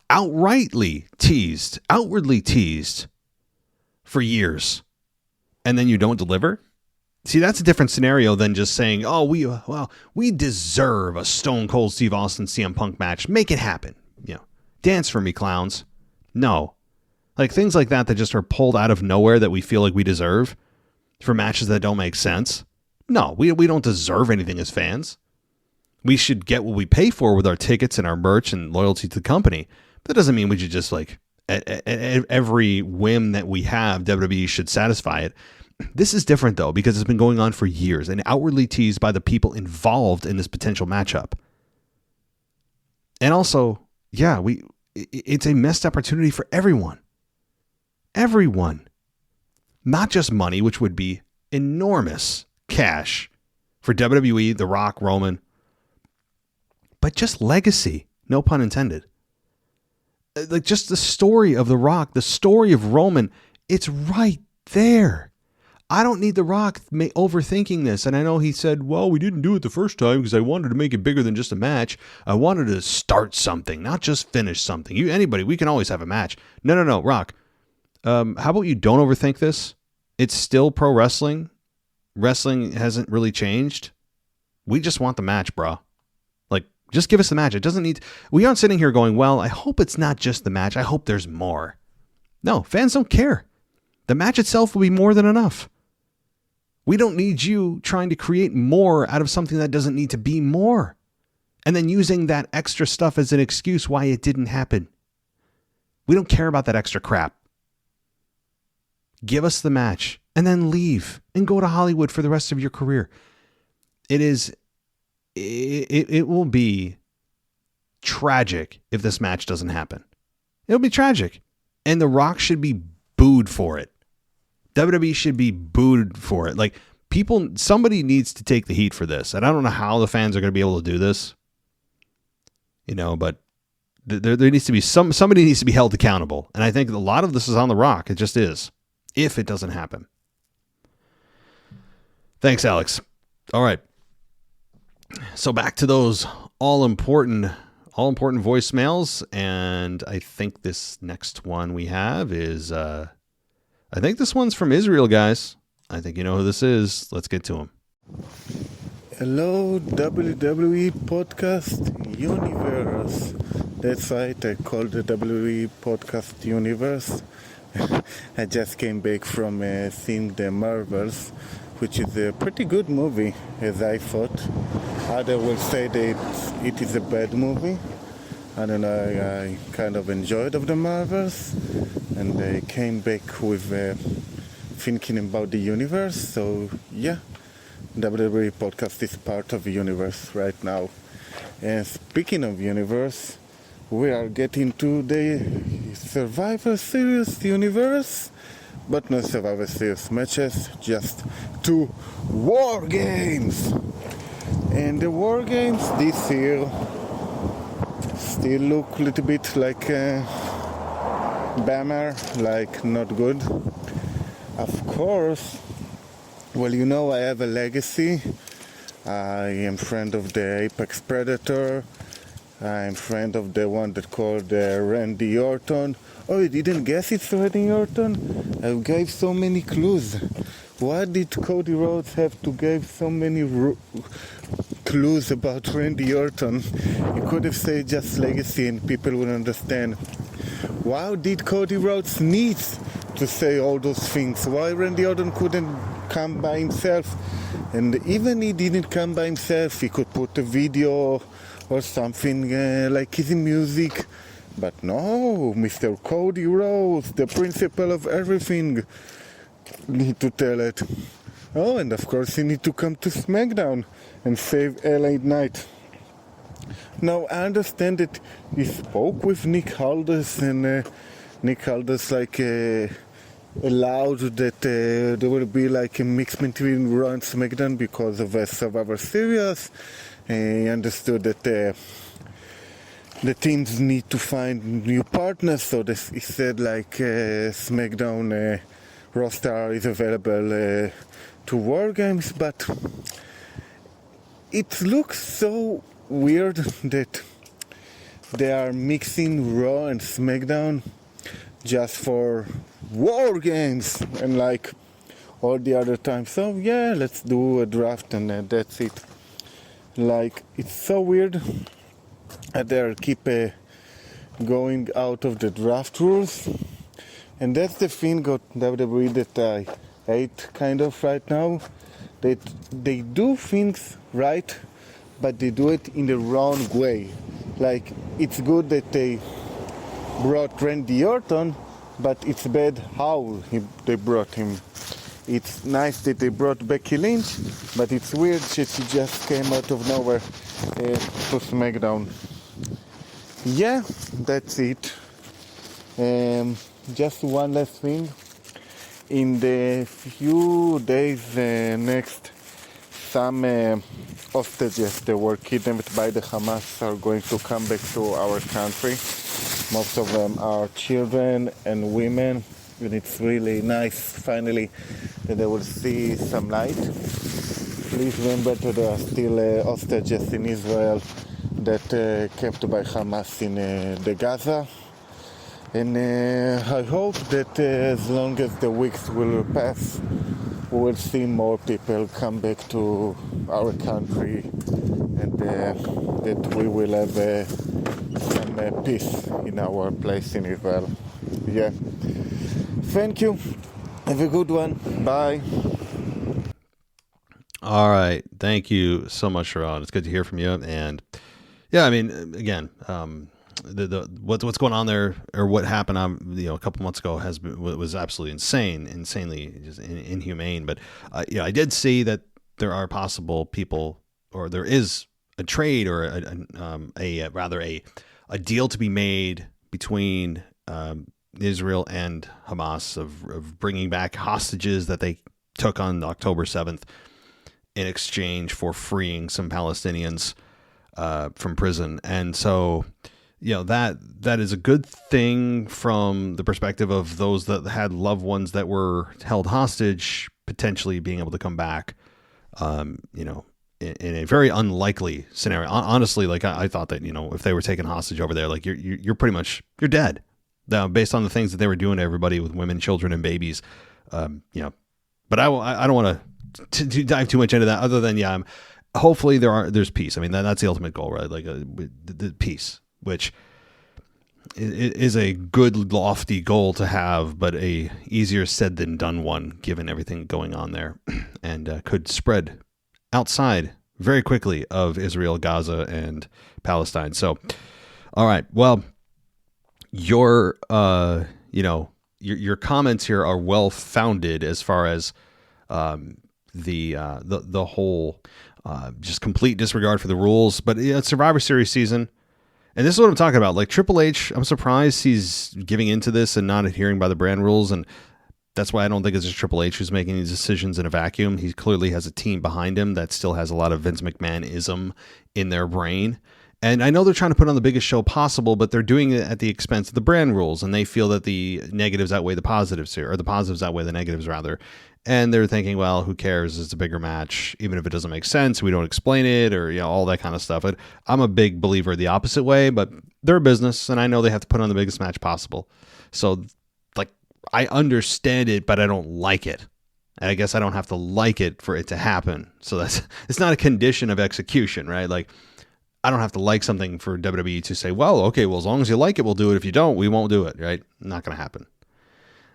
outwardly teased for years. And then you don't deliver? See, that's a different scenario than just saying, oh, we deserve a Stone Cold Steve Austin CM Punk match. Make it happen. Dance for me, clowns. No. Like things like that just are pulled out of nowhere that we feel like we deserve for matches that don't make sense. No, we don't deserve anything as fans. We should get what we pay for with our tickets and our merch and loyalty to the company. But that doesn't mean we should just at every whim that we have, WWE should satisfy it. This is different though, because it's been going on for years and outwardly teased by the people involved in this potential matchup. And also, yeah, it's a missed opportunity for everyone. Everyone. Not just money, which would be enormous cash for WWE, The Rock, Roman, but just legacy, no pun intended. Like just the story of The Rock, the story of Roman, it's right there. I don't need The Rock overthinking this. And I know he said, well, we didn't do it the first time because I wanted to make it bigger than just a match. I wanted to start something, not just finish something. Anybody, we can always have a match. No, Rock. How about you don't overthink this? It's still pro wrestling. Wrestling hasn't really changed. We just want the match, bro. Like, just give us the match. It doesn't need... We aren't sitting here going, well, I hope it's not just the match. I hope there's more. No, fans don't care. The match itself will be more than enough. We don't need you trying to create more out of something that doesn't need to be more. And then using that extra stuff as an excuse why it didn't happen. We don't care about that extra crap. Give us the match and then leave and go to Hollywood for the rest of your career. It will be tragic if this match doesn't happen. It'll be tragic. And The Rock should be booed for it. WWE should be booed for it. Like, somebody needs to take the heat for this. And I don't know how the fans are going to be able to do this. But there needs to be somebody needs to be held accountable. And I think a lot of this is on The Rock. It just is. If it doesn't happen. Thanks, Alex. All right. So back to those all important voicemails. And I think this next one we have is, I think this one's from Israel, guys. I think you know who this is. Let's get to him. Hello, WWE Podcast Universe. That's right, I call the WWE Podcast Universe. I just came back from seeing The Marvels, which is a pretty good movie, as I thought. Others will say that it is a bad movie. I don't know, I kind of enjoyed of The Marvels, and I came back with thinking about the universe, so yeah. WWE Podcast is part of the universe right now. And speaking of universe, we are getting to the Survivor Series universe, but no Survivor Series matches, just 2 War Games. And the War Games this year still look a little bit like a bummer, like not good. Of course, well, I have a legacy. I am friend of the Apex Predator. I'm friend of the one that called Randy Orton. Oh, you didn't guess it's Randy Orton? I gave so many clues. Why did Cody Rhodes have to give so many clues about Randy Orton? He could have said just legacy and people would understand. Why did Cody Rhodes need to say all those things? Why Randy Orton couldn't come by himself? And even he didn't come by himself, he could put a video or something like his music. But no, Mr. Cody Rhodes, the principal of everything, need to tell it. Oh, and of course he need to come to SmackDown and save LA Knight. Now, I understand that he spoke with Nick Aldis, and Nick Aldis allowed that there will be like a mix between Raw and SmackDown because of Survivor Series. He understood that the teams need to find new partners, so he said SmackDown roster is available to War Games, but it looks so weird that they are mixing Raw and SmackDown just for War Games and all the other times. So yeah, let's do a draft and that's it. It's so weird that they keep going out of the draft rules, and that's the thing of WWE that I hate kind of right now. They do things right, but they do it in the wrong way. It's good that they brought Randy Orton, but it's bad how they brought him. It's nice that they brought Becky Lynch, but it's weird that she just came out of nowhere to SmackDown. Yeah, that's it. Just one last thing. In the few days next, some hostages that were kidnapped by the Hamas are going to come back to our country. Most of them are children and women, and it's really nice finally that they will see some light. Please remember that there are still hostages in Israel that kept by Hamas in the Gaza. And I hope that as long as the weeks will pass, we will see more people come back to our country, and that we will have some peace in our place in Israel. Yeah. Thank you. Have a good one. Bye. All right. Thank you so much, Ron. It's good to hear from you. And yeah, I mean, again, what's going on there, or what happened a couple months ago was absolutely insanely just inhumane. But I did see that there are possible people, or there is a trade, or a deal to be made between Israel and Hamas of bringing back hostages that they took on October 7th in exchange for freeing some Palestinians from prison. And so, that is a good thing from the perspective of those that had loved ones that were held hostage, potentially being able to come back, in a very unlikely scenario. Honestly, like I thought that, if they were taken hostage over there, like you're pretty much, you're dead. Now, based on the things that they were doing to everybody with women, children, and babies, but I don't want to dive too much into that, other than, hopefully there's peace. I mean, that's the ultimate goal, right? Like the peace, which is a good lofty goal to have, but a easier said than done one, given everything going on there, and could spread outside very quickly of Israel, Gaza, and Palestine. So, all right, well, your comments here are well founded as far as the whole just complete disregard for the rules. But it's Survivor Series season, and this is what I'm talking about. Like Triple H, I'm surprised he's giving into this and not adhering by the brand rules, and that's why I don't think it's just Triple H who's making these decisions in a vacuum. He clearly has a team behind him that still has a lot of Vince McMahon-ism in their brain. And I know they're trying to put on the biggest show possible, but they're doing it at the expense of the brand rules, and they feel that the negatives outweigh the positives here, or the positives outweigh the negatives, rather. And they're thinking, well, who cares? It's a bigger match. Even if it doesn't make sense, we don't explain it, or all that kind of stuff. I'm a big believer the opposite way, but they're a business, and I know they have to put on the biggest match possible. So, I understand it, but I don't like it. And I guess I don't have to like it for it to happen. So it's not a condition of execution, right? Like, I don't have to like something for WWE to say, well, okay, well, as long as you like it, we'll do it. If you don't, we won't do it, right? Not going to happen.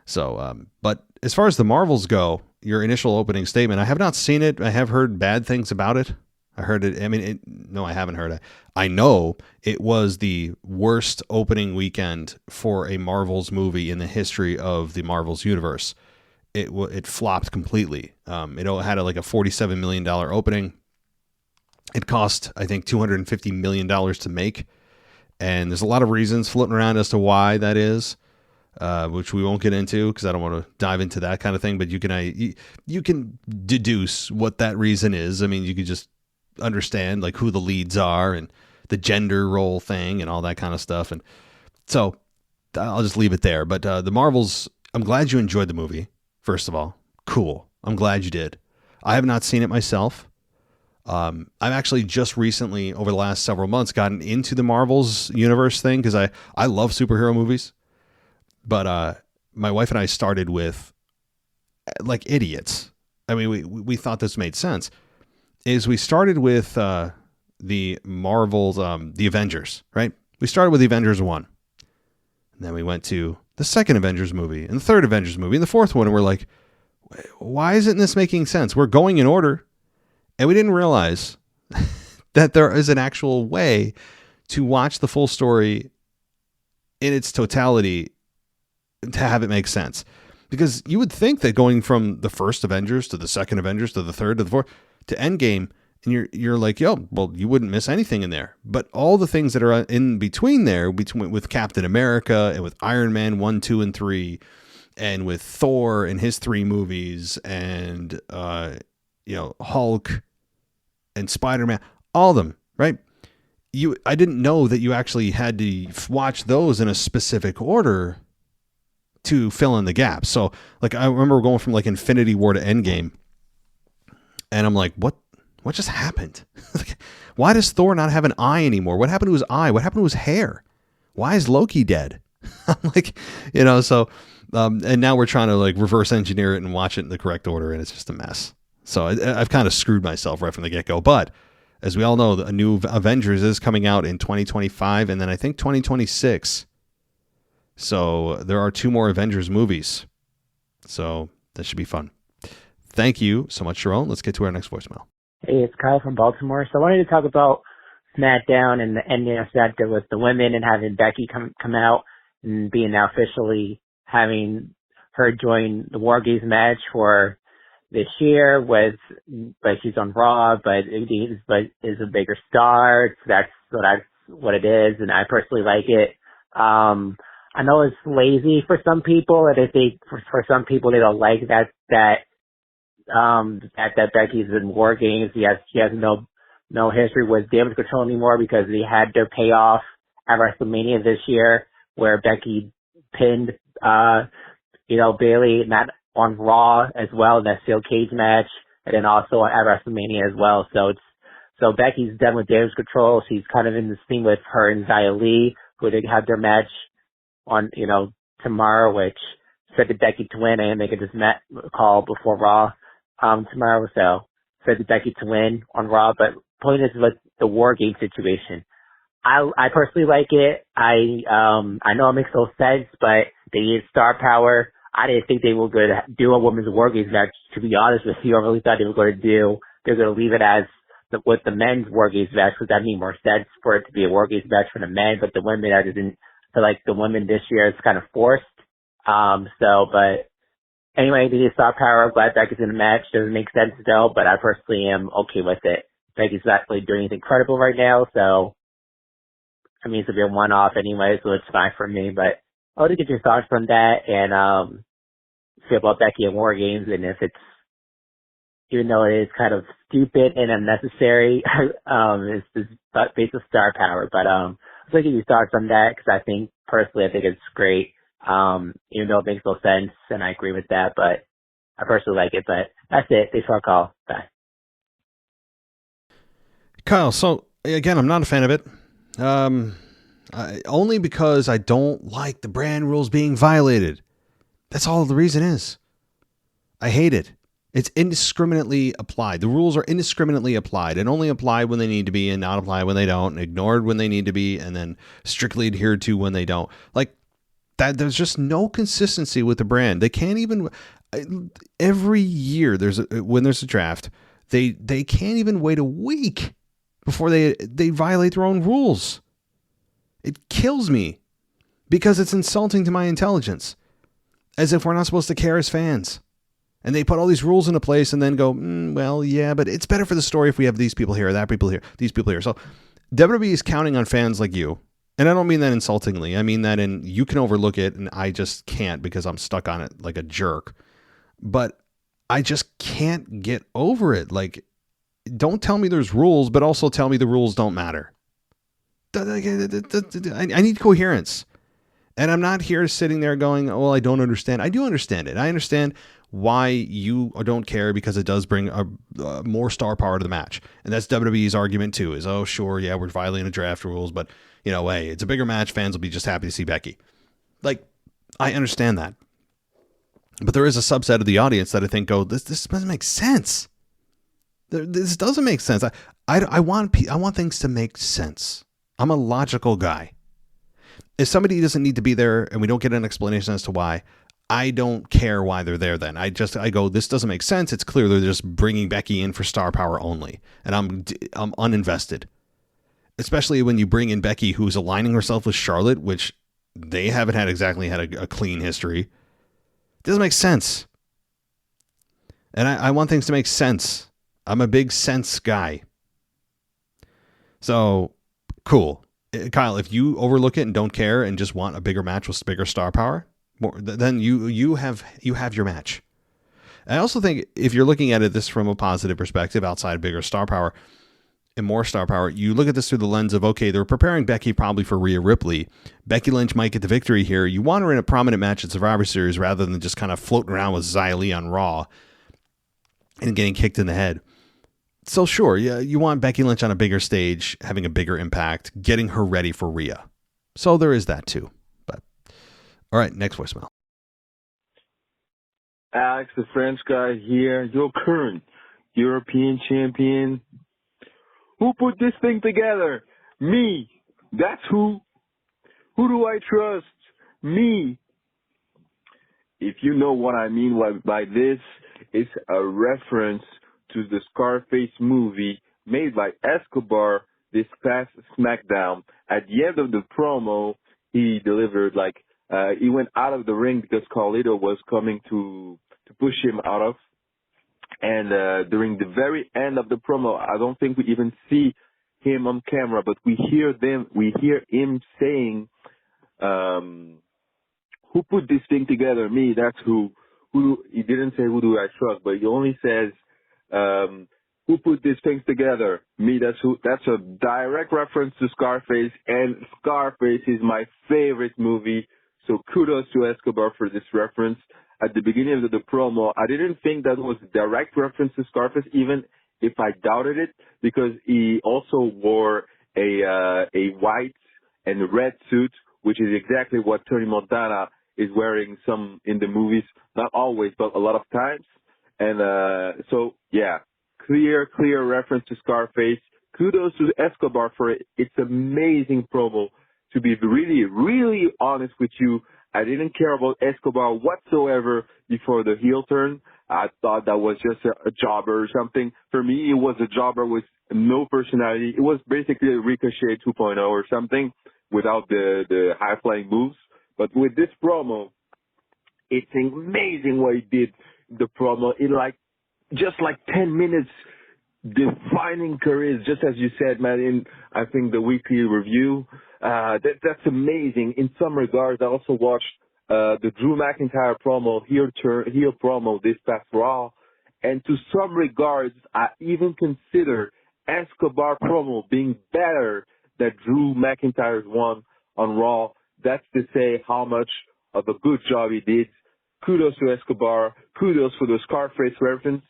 So, but as far as the Marvels go, your initial opening statement, I have not seen it. I have heard bad things about it. I heard it. I mean, no, I haven't heard it. I know it was the worst opening weekend for a Marvels movie in the history of the Marvels universe. It flopped completely. It had a $47 million opening. It cost, I think, $250 million to make. And there's a lot of reasons floating around as to why that is, which we won't get into because I don't want to dive into that kind of thing. But you can deduce what that reason is. I mean, you could just understand who the leads are and the gender role thing and all that kind of stuff. And so I'll just leave it there. But the Marvels, I'm glad you enjoyed the movie. First of all, cool. I'm glad you did. I have not seen it myself. I've actually just recently, over the last several months, gotten into the Marvels universe thing because I love superhero movies. But my wife and I started with like idiots. I mean, we thought this made sense. We started with the Marvels, the Avengers, right? We started with the Avengers 1. And then we went to the second Avengers movie and the third Avengers movie and the fourth one. And we're like, why isn't this making sense? We're going in order. And we didn't realize that there is an actual way to watch the full story in its totality to have it make sense. Because you would think that going from the first Avengers to the second Avengers to the third to the fourth to Endgame, and you're like, yo, well, you wouldn't miss anything in there. But all the things that are in between there, with Captain America and with Iron Man 1, 2, and 3, and with Thor and his 3 movies, and Hulk and Spider-Man, all of them, right? I didn't know that you actually had to watch those in a specific order to fill in the gaps. So, I remember going from Infinity War to Endgame, and I'm like, what just happened? Why does Thor not have an eye anymore? What happened to his eye? What happened to his hair? Why is Loki dead? I'm like, so, and now we're trying to reverse engineer it and watch it in the correct order, and it's just a mess. So I've kind of screwed myself right from the get-go. But as we all know, a new Avengers is coming out in 2025, and then I think 2026. So there are 2 more Avengers movies. So that should be fun. Thank you so much, Sharon. Let's get to our next voicemail. Hey, it's Kyle from Baltimore. So I wanted to talk about SmackDown and the ending of SmackDown with the women and having Becky come out and being now officially having her join the War Games match for this year but she's on Raw, but is a bigger star. So that's what it is, and I personally like it. I know it's lazy for some people, and I think for some people they don't like that Becky's in War Games. She has no history with damage control anymore because they had their payoff at WrestleMania this year where Becky pinned Bayley, not on Raw as well in that steel cage match, and then also at WrestleMania as well. So Becky's done with damage control. She's kind of in the scene with her and Xia Li, who they have their match on tomorrow, which said to Becky to win, and they could just call before Raw tomorrow. So said to Becky to win on Raw. But point is with the War Game situation. I personally like it. I know it makes no sense, but they need star power. I didn't think they were going to do a women's War Games match, to be honest with you. I really thought they were going to leave it as with the men's War Games match, because that made more sense for it to be a War Games match for the men, but the women, I didn't feel like the women this year is kind of forced. But anyway, they need star power. I'm glad Becky's in the match. Doesn't make sense though, but I personally am okay with it. Becky's not really doing anything credible right now, so I mean, it's a bit one-off anyway, so it's fine for me, but I want to get your thoughts on that and feel about Becky and War Games, and if it's, even though it is kind of stupid and unnecessary, it's based on star power. But I'll get your thoughts on that, because I think it's great, even though it makes no sense, and I agree with that, but I personally like it. But that's it. Thanks for our call. Bye. Kyle, so again, I'm not a fan of it. Only because I don't like the brand rules being violated. That's all the reason is. I hate it. It's indiscriminately applied. The rules are indiscriminately applied and only applied when they need to be and not applied when they don't, and ignored when they need to be, and then strictly adhered to when they don't. Like that, there's just no consistency with the brand. They can't even, every year when there's a draft, they can't even wait a week before they violate their own rules. It kills me because it's insulting to my intelligence, as if we're not supposed to care as fans. And they put all these rules into place and then go, well, yeah, but it's better for the story if we have these people here, that people here, these people here. So WWE is counting on fans like you. And I don't mean that insultingly. I mean that you can overlook it, and I just can't because I'm stuck on it like a jerk. But I just can't get over it. Like, don't tell me there's rules, but also tell me the rules don't matter. I need coherence. And I'm not here sitting there going, oh, well, I don't understand. I do understand it. I understand why you don't care, because it does bring more star power to the match. And that's WWE's argument too, is, oh, sure, yeah, we're violating the draft rules, but, hey, it's a bigger match. Fans will be just happy to see Becky. Like, I understand that. But there is a subset of the audience that I think go, this doesn't make sense. This doesn't make sense. I want things to make sense. I'm a logical guy. If somebody doesn't need to be there and we don't get an explanation as to why, I don't care why they're there then. I go, this doesn't make sense. It's clear they're just bringing Becky in for star power only. And I'm uninvested. Especially when you bring in Becky, who's aligning herself with Charlotte, which they haven't had a clean history. It doesn't make sense. And I want things to make sense. I'm a big sense guy. So, cool. Kyle, if you overlook it and don't care and just want a bigger match with bigger star power, then you have your match. I also think if you're looking at this from a positive perspective, outside bigger star power and more star power, you look at this through the lens of, okay, they're preparing Becky probably for Rhea Ripley. Becky Lynch might get the victory here. You want her in a prominent match at Survivor Series rather than just kind of floating around with Xia Li on Raw and getting kicked in the head. So sure, yeah, you want Becky Lynch on a bigger stage, having a bigger impact, getting her ready for Rhea. So there is that too. But all right, next voicemail. Alex, the French guy here, your current European champion. Who put this thing together? Me. That's who. Who do I trust? Me. If you know what I mean by this, it's a reference to the Scarface movie made by Escobar this past SmackDown. At the end of the promo, he delivered he went out of the ring because Carlito was coming to push him out of. And during the very end of the promo, I don't think we even see him on camera, but we hear him saying, who put this thing together? Me, that's who he didn't say who do I trust, but he only says, who put these things together? Me, that's who. That's a direct reference to Scarface, and Scarface is my favorite movie. So kudos to Escobar for this reference. At the beginning of the promo, I didn't think that was a direct reference to Scarface, even if I doubted it, because he also wore a white and red suit, which is exactly what Tony Montana is wearing some in the movies, not always, but a lot of times. And so, yeah, clear reference to Scarface. Kudos to Escobar for it. It's amazing promo. To be really, really honest with you, I didn't care about Escobar whatsoever before the heel turn. I thought that was just a jobber or something. For me, it was a jobber with no personality. It was basically a Ricochet 2.0 or something without the high-flying moves. But with this promo, it's amazing what he did. The promo in just 10 minutes, defining careers, just as you said, man, in, I think, the weekly review. That's amazing. In some regards, I also watched the Drew McIntyre promo, heel promo this past Raw. And to some regards, I even consider Escobar promo being better than Drew McIntyre's one on Raw. That's to say how much of a good job he did. Kudos to Escobar. Kudos for the Scarface reference.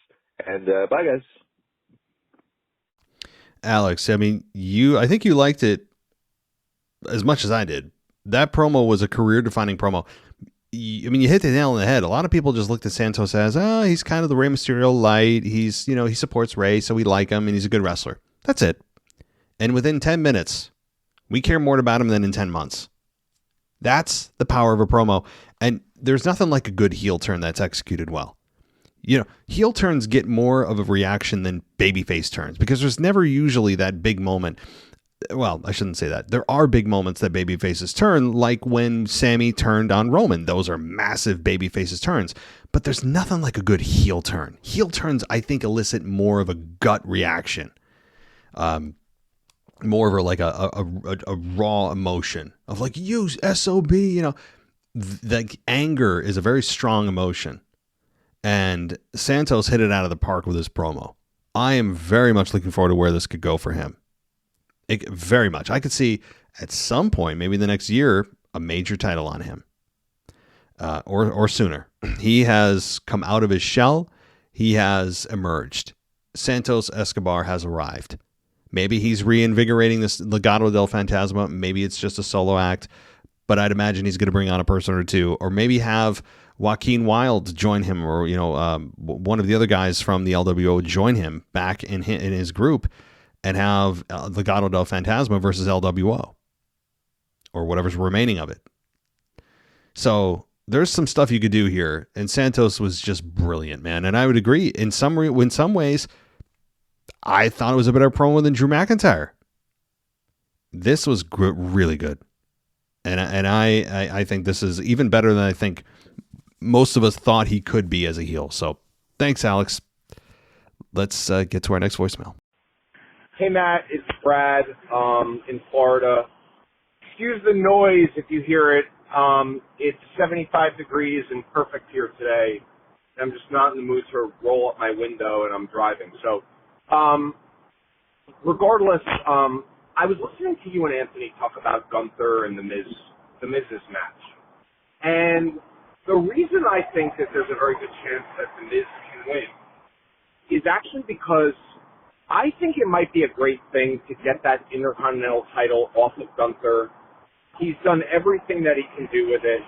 And bye, guys. Alex, I mean, I think you liked it as much as I did. That promo was a career-defining promo. I mean, you hit the nail on the head. A lot of people just looked at Santos as, he's kind of the Rey Mysterio light. He's, he supports Rey, so we like him, and he's a good wrestler. That's it. And within 10 minutes, we care more about him than in 10 months. That's the power of a promo. And there's nothing like a good heel turn that's executed well. Heel turns get more of a reaction than babyface turns because there's never usually that big moment. Well, I shouldn't say that. There are big moments that babyfaces turn, like when Sammy turned on Roman. Those are massive babyfaces turns. But there's nothing like a good heel turn. Heel turns, I think, elicit more of a gut reaction. More of a raw emotion of you SOB, the anger is a very strong emotion. And Santos hit it out of the park with his promo. I am very much looking forward to where this could go for him. Very much. I could see at some point, maybe the next year, a major title on him. Or sooner. He has come out of his shell. He has emerged. Santos Escobar has arrived. Maybe he's reinvigorating this Legado del Fantasma. Maybe it's just a solo act. But I'd imagine he's going to bring on a person or two. Or maybe have Joaquin Wilde join him, or one of the other guys from the LWO join him back in his group, and have Legado del Fantasma versus LWO, or whatever's remaining of it. So there's some stuff you could do here, and Santos was just brilliant, man. And I would agree in some ways, I thought it was a better promo than Drew McIntyre. This was really good, and I think this is even better than I think most of us thought he could be as a heel. So thanks, Alex. Let's get to our next voicemail. Hey, Matt, it's Brad in Florida. Excuse the noise if you hear it. It's 75 degrees and perfect here today. I'm just not in the mood to roll up my window, and I'm driving. So regardless, I was listening to you and Anthony talk about Gunther and the Miz's match. And the reason I think that there's a very good chance that the Miz can win is actually because I think it might be a great thing to get that Intercontinental title off of Gunther. He's done everything that he can do with it,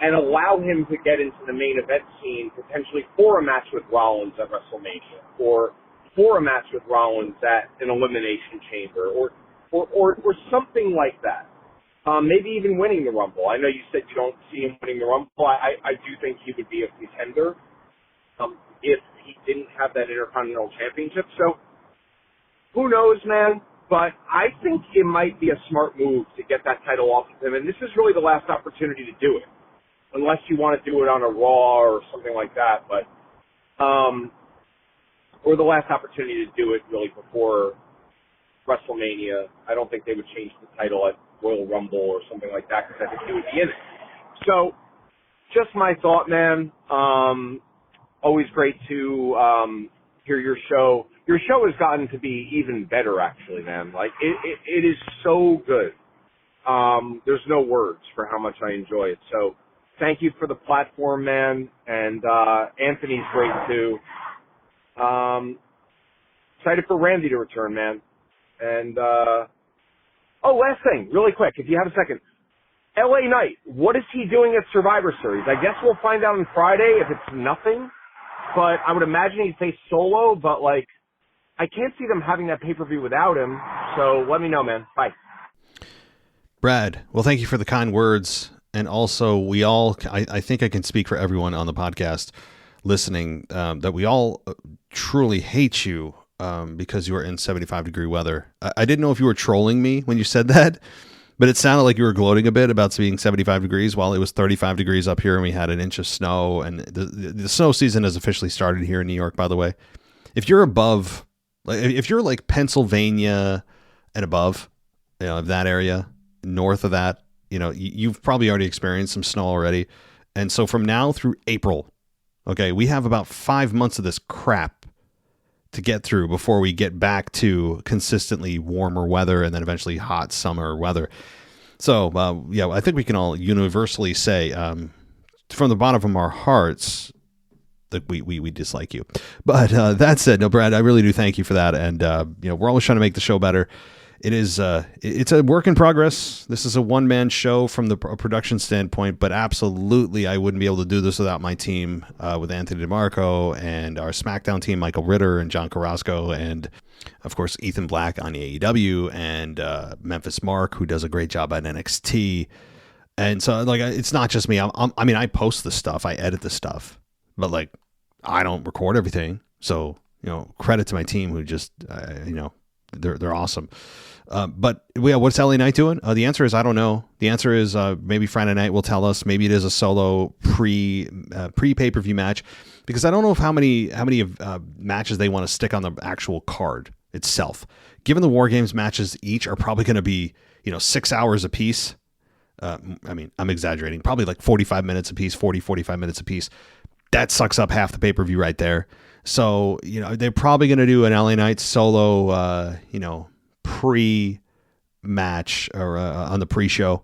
and allow him to get into the main event scene potentially for a match with Rollins at WrestleMania, or for a match with Rollins at an Elimination Chamber, or something like that. Maybe even winning the Rumble. I know you said you don't see him winning the Rumble. I do think he would be a contender if he didn't have that Intercontinental Championship. So, who knows, man? But I think it might be a smart move to get that title off of him, and this is really the last opportunity to do it, unless you want to do it on a Raw or something like that. But or the last opportunity to do it really before WrestleMania. I don't think they would change the title at Royal Rumble or something like that because I think he would be in it. So, just my thought, man. Always great to hear your show. Your show has gotten to be even better, actually, man. Like, it is so good. There's no words for how much I enjoy it. So, thank you for the platform, man. And Anthony's great, too. Excited for Randy to return, man. And, last thing, really quick, if you have a second. LA Knight, what is he doing at Survivor Series? I guess we'll find out on Friday if it's nothing. But I would imagine he'd face Solo, but, like, I can't see them having that pay-per-view without him. So let me know, man. Bye. Brad, well, thank you for the kind words. And also, we all, I think I can speak for everyone on the podcast listening, that we all truly hate you because you are in 75-degree weather. I didn't know if you were trolling me when you said that, but it sounded like you were gloating a bit about being 75 degrees while it was 35 degrees up here and we had an inch of snow. And the snow season has officially started here in New York, by the way. If you're above, if you're like Pennsylvania and above, that area, north of that, you've probably already experienced some snow already. And so from now through April, okay, we have about 5 months of this crap to get through before we get back to consistently warmer weather and then eventually hot summer weather. So, I think we can all universally say, from the bottom of our hearts, that we dislike you. But that said, no, Brad, I really do thank you for that. And, we're always trying to make the show better. It is, it's a work in progress. This is a one-man show from the production standpoint, but absolutely I wouldn't be able to do this without my team, with Anthony DeMarco and our SmackDown team, Michael Ritter and John Carrasco, and of course, Ethan Black on AEW, and Memphis Mark, who does a great job at NXT. And so, like, it's not just me. I post the stuff, I edit the stuff, but like, I don't record everything. So, credit to my team who just, they're awesome. But what's LA Knight doing? The answer is I don't know. The answer is maybe Friday night will tell us. Maybe it is a solo pre pay-per-view match, because I don't know how many matches they want to stick on the actual card itself. Given the War Games matches each are probably going to be 6 hours a piece. I'm exaggerating. Probably like 45 minutes a piece, 45 minutes a piece. That sucks up half the pay-per-view right there. So, they're probably going to do an LA Knight solo, pre-match or on the pre-show.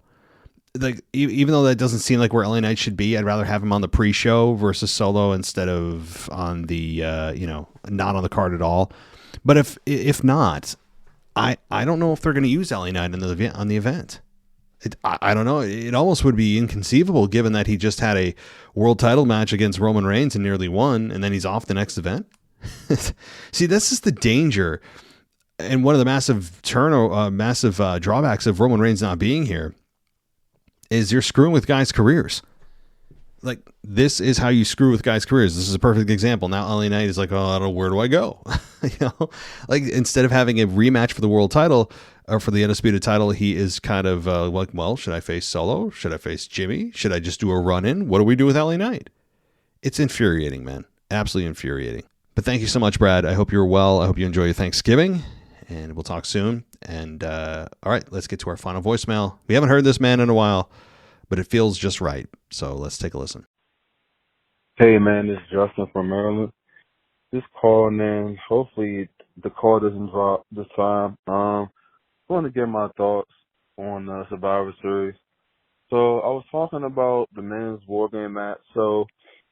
Like, even though that doesn't seem like where LA Knight should be, I'd rather have him on the pre-show versus solo instead of on the, not on the card at all. But if not, I don't know if they're going to use LA Knight on the event. I don't know. It almost would be inconceivable given that he just had a world title match against Roman Reigns and nearly won, and then he's off the next event. See, this is the danger. And one of the massive drawbacks of Roman Reigns not being here is you're screwing with guys' careers. Like, this is how you screw with guys' careers. This is a perfect example. Now LA Knight is like, oh, I don't know, where do I go? Like, instead of having a rematch for the world title or for the undisputed title, he is kind of like, well, should I face Solo? Should I face Jimmy? Should I just do a run-in? What do we do with LA Knight? It's infuriating, man. Absolutely infuriating. But thank you so much, Brad. I hope you're well. I hope you enjoy your Thanksgiving, and we'll talk soon. And all right, let's get to our final voicemail. We haven't heard this man in a while, but it feels just right. So let's take a listen. Hey, man, this is Justin from Maryland. This call, man, hopefully the call doesn't drop this time. I want to get my thoughts on Survivor Series. So I was talking about the men's War Game match. So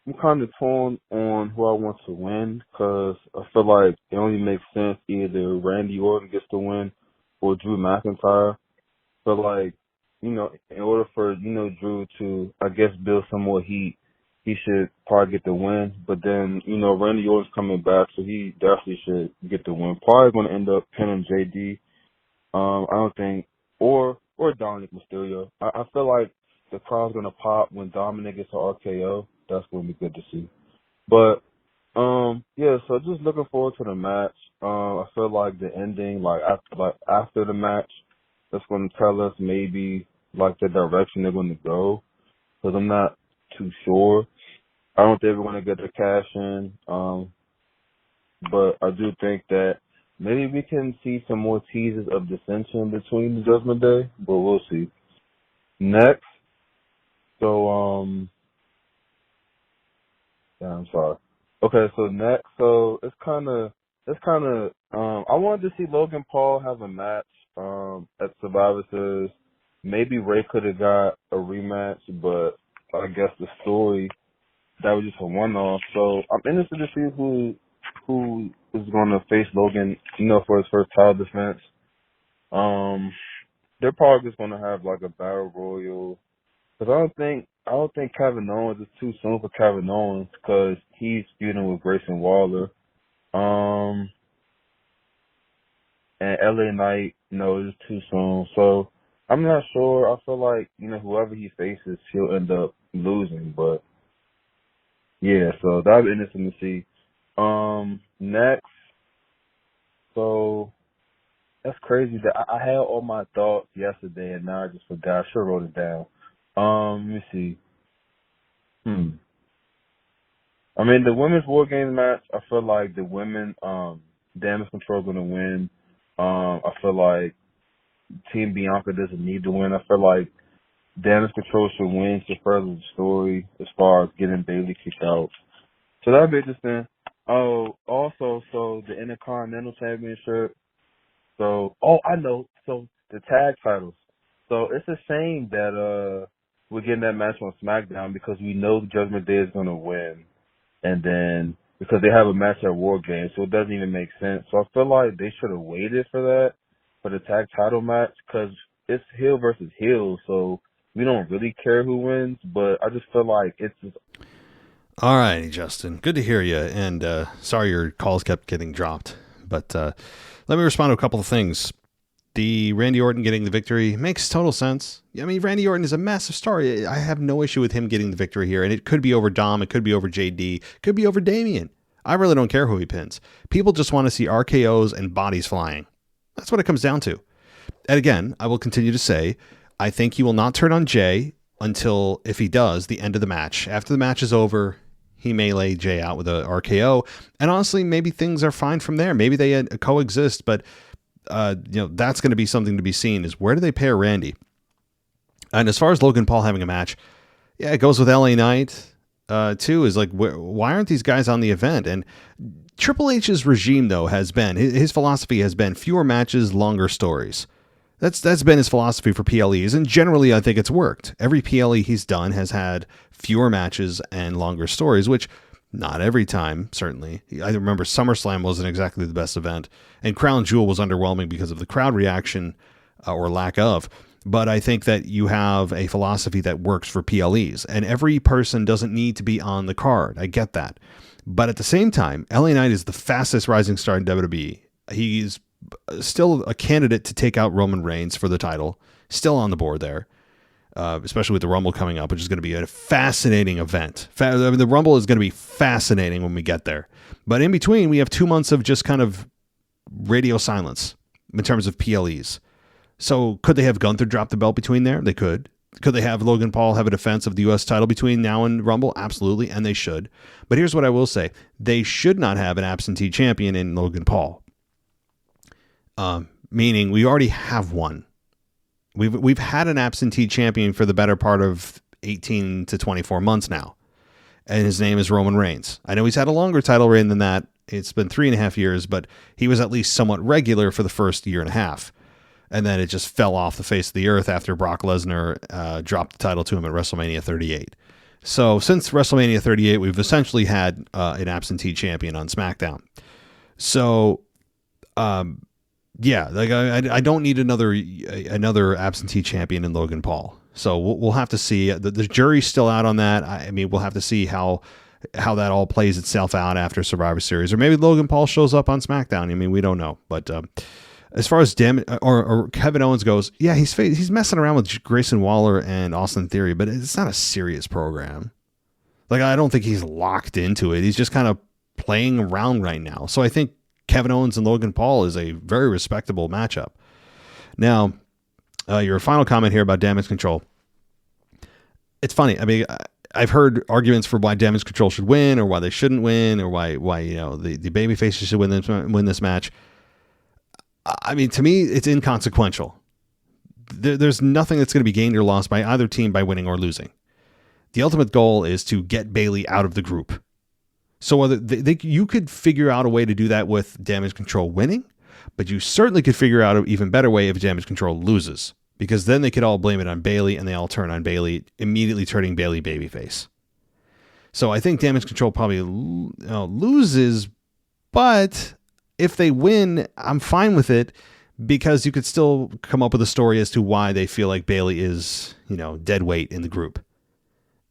I'm kind of torn on who I want to win, because I feel like it only makes sense either Randy Orton gets to win or Drew McIntyre. But, like, in order for, Drew to, I guess, build some more heat, he should probably get the win. But then, Randy Orton's coming back, so he definitely should get the win. Probably going to end up pinning JD. I don't think, or Dominic Mysterio. I feel like the crowd's going to pop when Dominic gets to RKO. That's going to be good to see. But Yeah, so just looking forward to the match. I feel like the ending, after the match, that's going to tell us maybe like the direction they're going to go. Because I'm not too sure. I don't think we're going to get the cash in. But I do think that maybe we can see some more teases of dissension between the Judgment Day, but we'll see. Next, so yeah, I'm sorry. Okay, so next, so it's kind of, I wanted to see Logan Paul have a match at Survivor Series. Maybe Ray could have got a rematch, but I guess the story, that was just a one-off. So I'm interested to see who is going to face Logan, for his first title defense. They're probably just going to have like a battle royal. Because I don't think Kevin Owens is too soon for Kevin Owens because he's feuding with Grayson Waller. And LA Knight, it's too soon. So I'm not sure. I feel like, whoever he faces, he'll end up losing. But yeah, so that'll be interesting to see. Next, so that's crazy that I had all my thoughts yesterday and now I just forgot. I should have wrote it down. Let me see. I mean, the women's War Games match, I feel like the women, Damage Control going to win. I feel like Team Bianca doesn't need to win. I feel like Damage Control should win to further the story as far as getting Bayley kicked out. So that'd be interesting. Oh, also, so the Intercontinental Championship. So, I know. So the tag titles. So it's a shame that we're getting that match on SmackDown because we know the Judgment Day is going to win. And then because they have a match at War Games, so it doesn't even make sense. So I feel like they should have waited for that, for the tag title match, because it's heel versus heel. So we don't really care who wins, but I just feel like it's just... All righty, Justin. Good to hear you. And sorry your calls kept getting dropped. But let me respond to a couple of things. The Randy Orton getting the victory makes total sense. I mean, Randy Orton is a massive star. I have no issue with him getting the victory here. And it could be over Dom. It could be over JD. It could be over Damian. I really don't care who he pins. People just want to see RKOs and bodies flying. That's what it comes down to. And again, I will continue to say, I think he will not turn on Jay until, if he does, the end of the match. After the match is over, he may lay Jay out with a RKO. And honestly, maybe things are fine from there. Maybe they coexist, but that's going to be something to be seen, is where do they pair Randy? And as far as Logan Paul having a match, yeah, it goes with LA Knight too, is like, why aren't these guys on the event? And Triple H's regime, though, has been, his philosophy has been fewer matches, longer stories. That's been his philosophy for PLEs, and generally I think it's worked. Every PLE he's done has had fewer matches and longer stories, which not every time, certainly. I remember SummerSlam wasn't exactly the best event, and Crown Jewel was underwhelming because of the crowd reaction or lack of. But I think that you have a philosophy that works for PLEs, and every person doesn't need to be on the card. I get that. But at the same time, LA Knight is the fastest rising star in WWE. He's still a candidate to take out Roman Reigns for the title, still on the board there. Especially with the Rumble coming up, which is going to be a fascinating event. The Rumble is going to be fascinating when we get there. But in between, we have 2 months of just kind of radio silence in terms of PLEs. So could they have Gunther drop the belt between there? They could. Could they have Logan Paul have a defense of the U.S. title between now and Rumble? Absolutely, and they should. But here's what I will say. They should not have an absentee champion in Logan Paul. Meaning we already have one. We've had an absentee champion for the better part of 18 to 24 months now. And his name is Roman Reigns. I know he's had a longer title reign than that. It's been 3.5 years, but he was at least somewhat regular for the first year and a half. And then it just fell off the face of the earth after Brock Lesnar dropped the title to him at WrestleMania 38. So since WrestleMania 38, we've essentially had an absentee champion on SmackDown. So, yeah, like I don't need another absentee champion in Logan Paul. So we'll have to see. The jury's still out on that. I mean, we'll have to see how that all plays itself out after Survivor Series, or maybe Logan Paul shows up on SmackDown. I mean, we don't know. But as far as or Kevin Owens goes, yeah, he's messing around with Grayson Waller and Austin Theory, but it's not a serious program. Like, I don't think he's locked into it. He's just kind of playing around right now. So I think Kevin Owens and Logan Paul is a very respectable matchup. Now, your final comment here about Damage Control. It's funny. I mean, I've heard arguments for why Damage Control should win or why they shouldn't win or why the babyfaces should win this match. I mean, to me, it's inconsequential. There's nothing that's going to be gained or lost by either team by winning or losing. The ultimate goal is to get Bayley out of the group. So whether you could figure out a way to do that with Damage Control winning, but you certainly could figure out an even better way if Damage Control loses, because then they could all blame it on Bayley and they all turn on Bayley, immediately turning Bayley babyface. So I think Damage Control probably loses, but if they win, I'm fine with it, because you could still come up with a story as to why they feel like Bayley is, dead weight in the group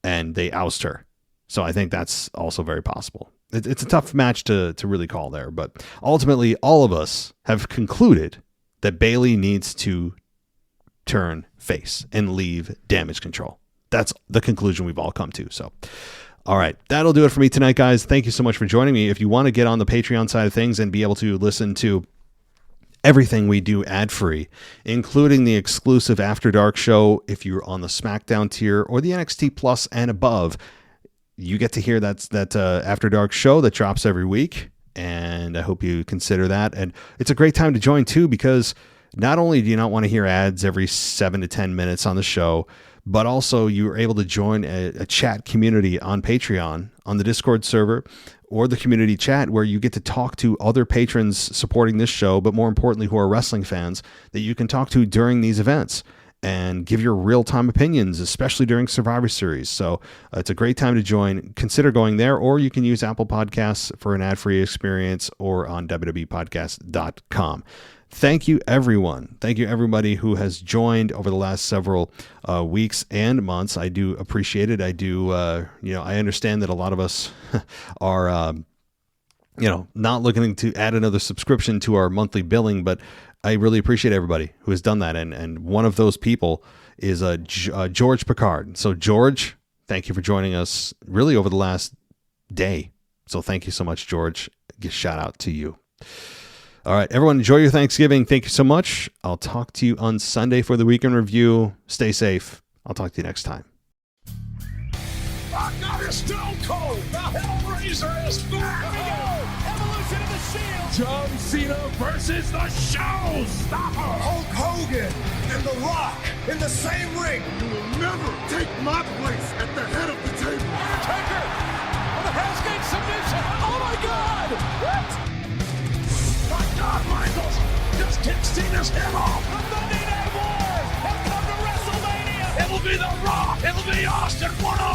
and they oust her. So I think that's also very possible. It's a tough match to really call there, but ultimately all of us have concluded that Bayley needs to turn face and leave Damage Control. That's the conclusion we've all come to. So, all right, that'll do it for me tonight, guys. Thank you so much for joining me. If you want to get on the Patreon side of things and be able to listen to everything we do ad-free, including the exclusive After Dark show, if you're on the SmackDown tier or the NXT Plus and above, you get to hear that After Dark show that drops every week, and I hope you consider that. And it's a great time to join, too, because not only do you not want to hear ads every 7 to 10 minutes on the show, but also you're able to join a chat community on Patreon, on the Discord server, or the community chat, where you get to talk to other patrons supporting this show, but more importantly, who are wrestling fans that you can talk to during these events and give your real-time opinions, especially during Survivor Series. So it's a great time to join. Consider going there, or you can use Apple Podcasts for an ad-free experience, or on WWEpodcast.com. Thank you, everyone. Thank you, everybody who has joined over the last several weeks and months. I do appreciate it. I do, I understand that a lot of us are, not looking to add another subscription to our monthly billing, but I really appreciate everybody who has done that. And one of those people is George Picard. So, George, thank you for joining us really over the last day. So thank you so much, George. Shout out to you. All right, everyone, enjoy your Thanksgiving. Thank you so much. I'll talk to you on Sunday for the weekend review. Stay safe. I'll talk to you next time. Rock God is Stone Cold. The Hellraiser is back. Here we go. Evolution of the Shield. John Cena versus the Showstopper. Hulk Hogan and The Rock in the same ring. You will never take my place at the head of the table. Undertaker on the Hell's Gate submission. Oh my God! What? My God, Michaels just kicked Cena's head off. The Monday Night Wars have come to WrestleMania. It'll be The Rock. It'll be Austin 1-on-1.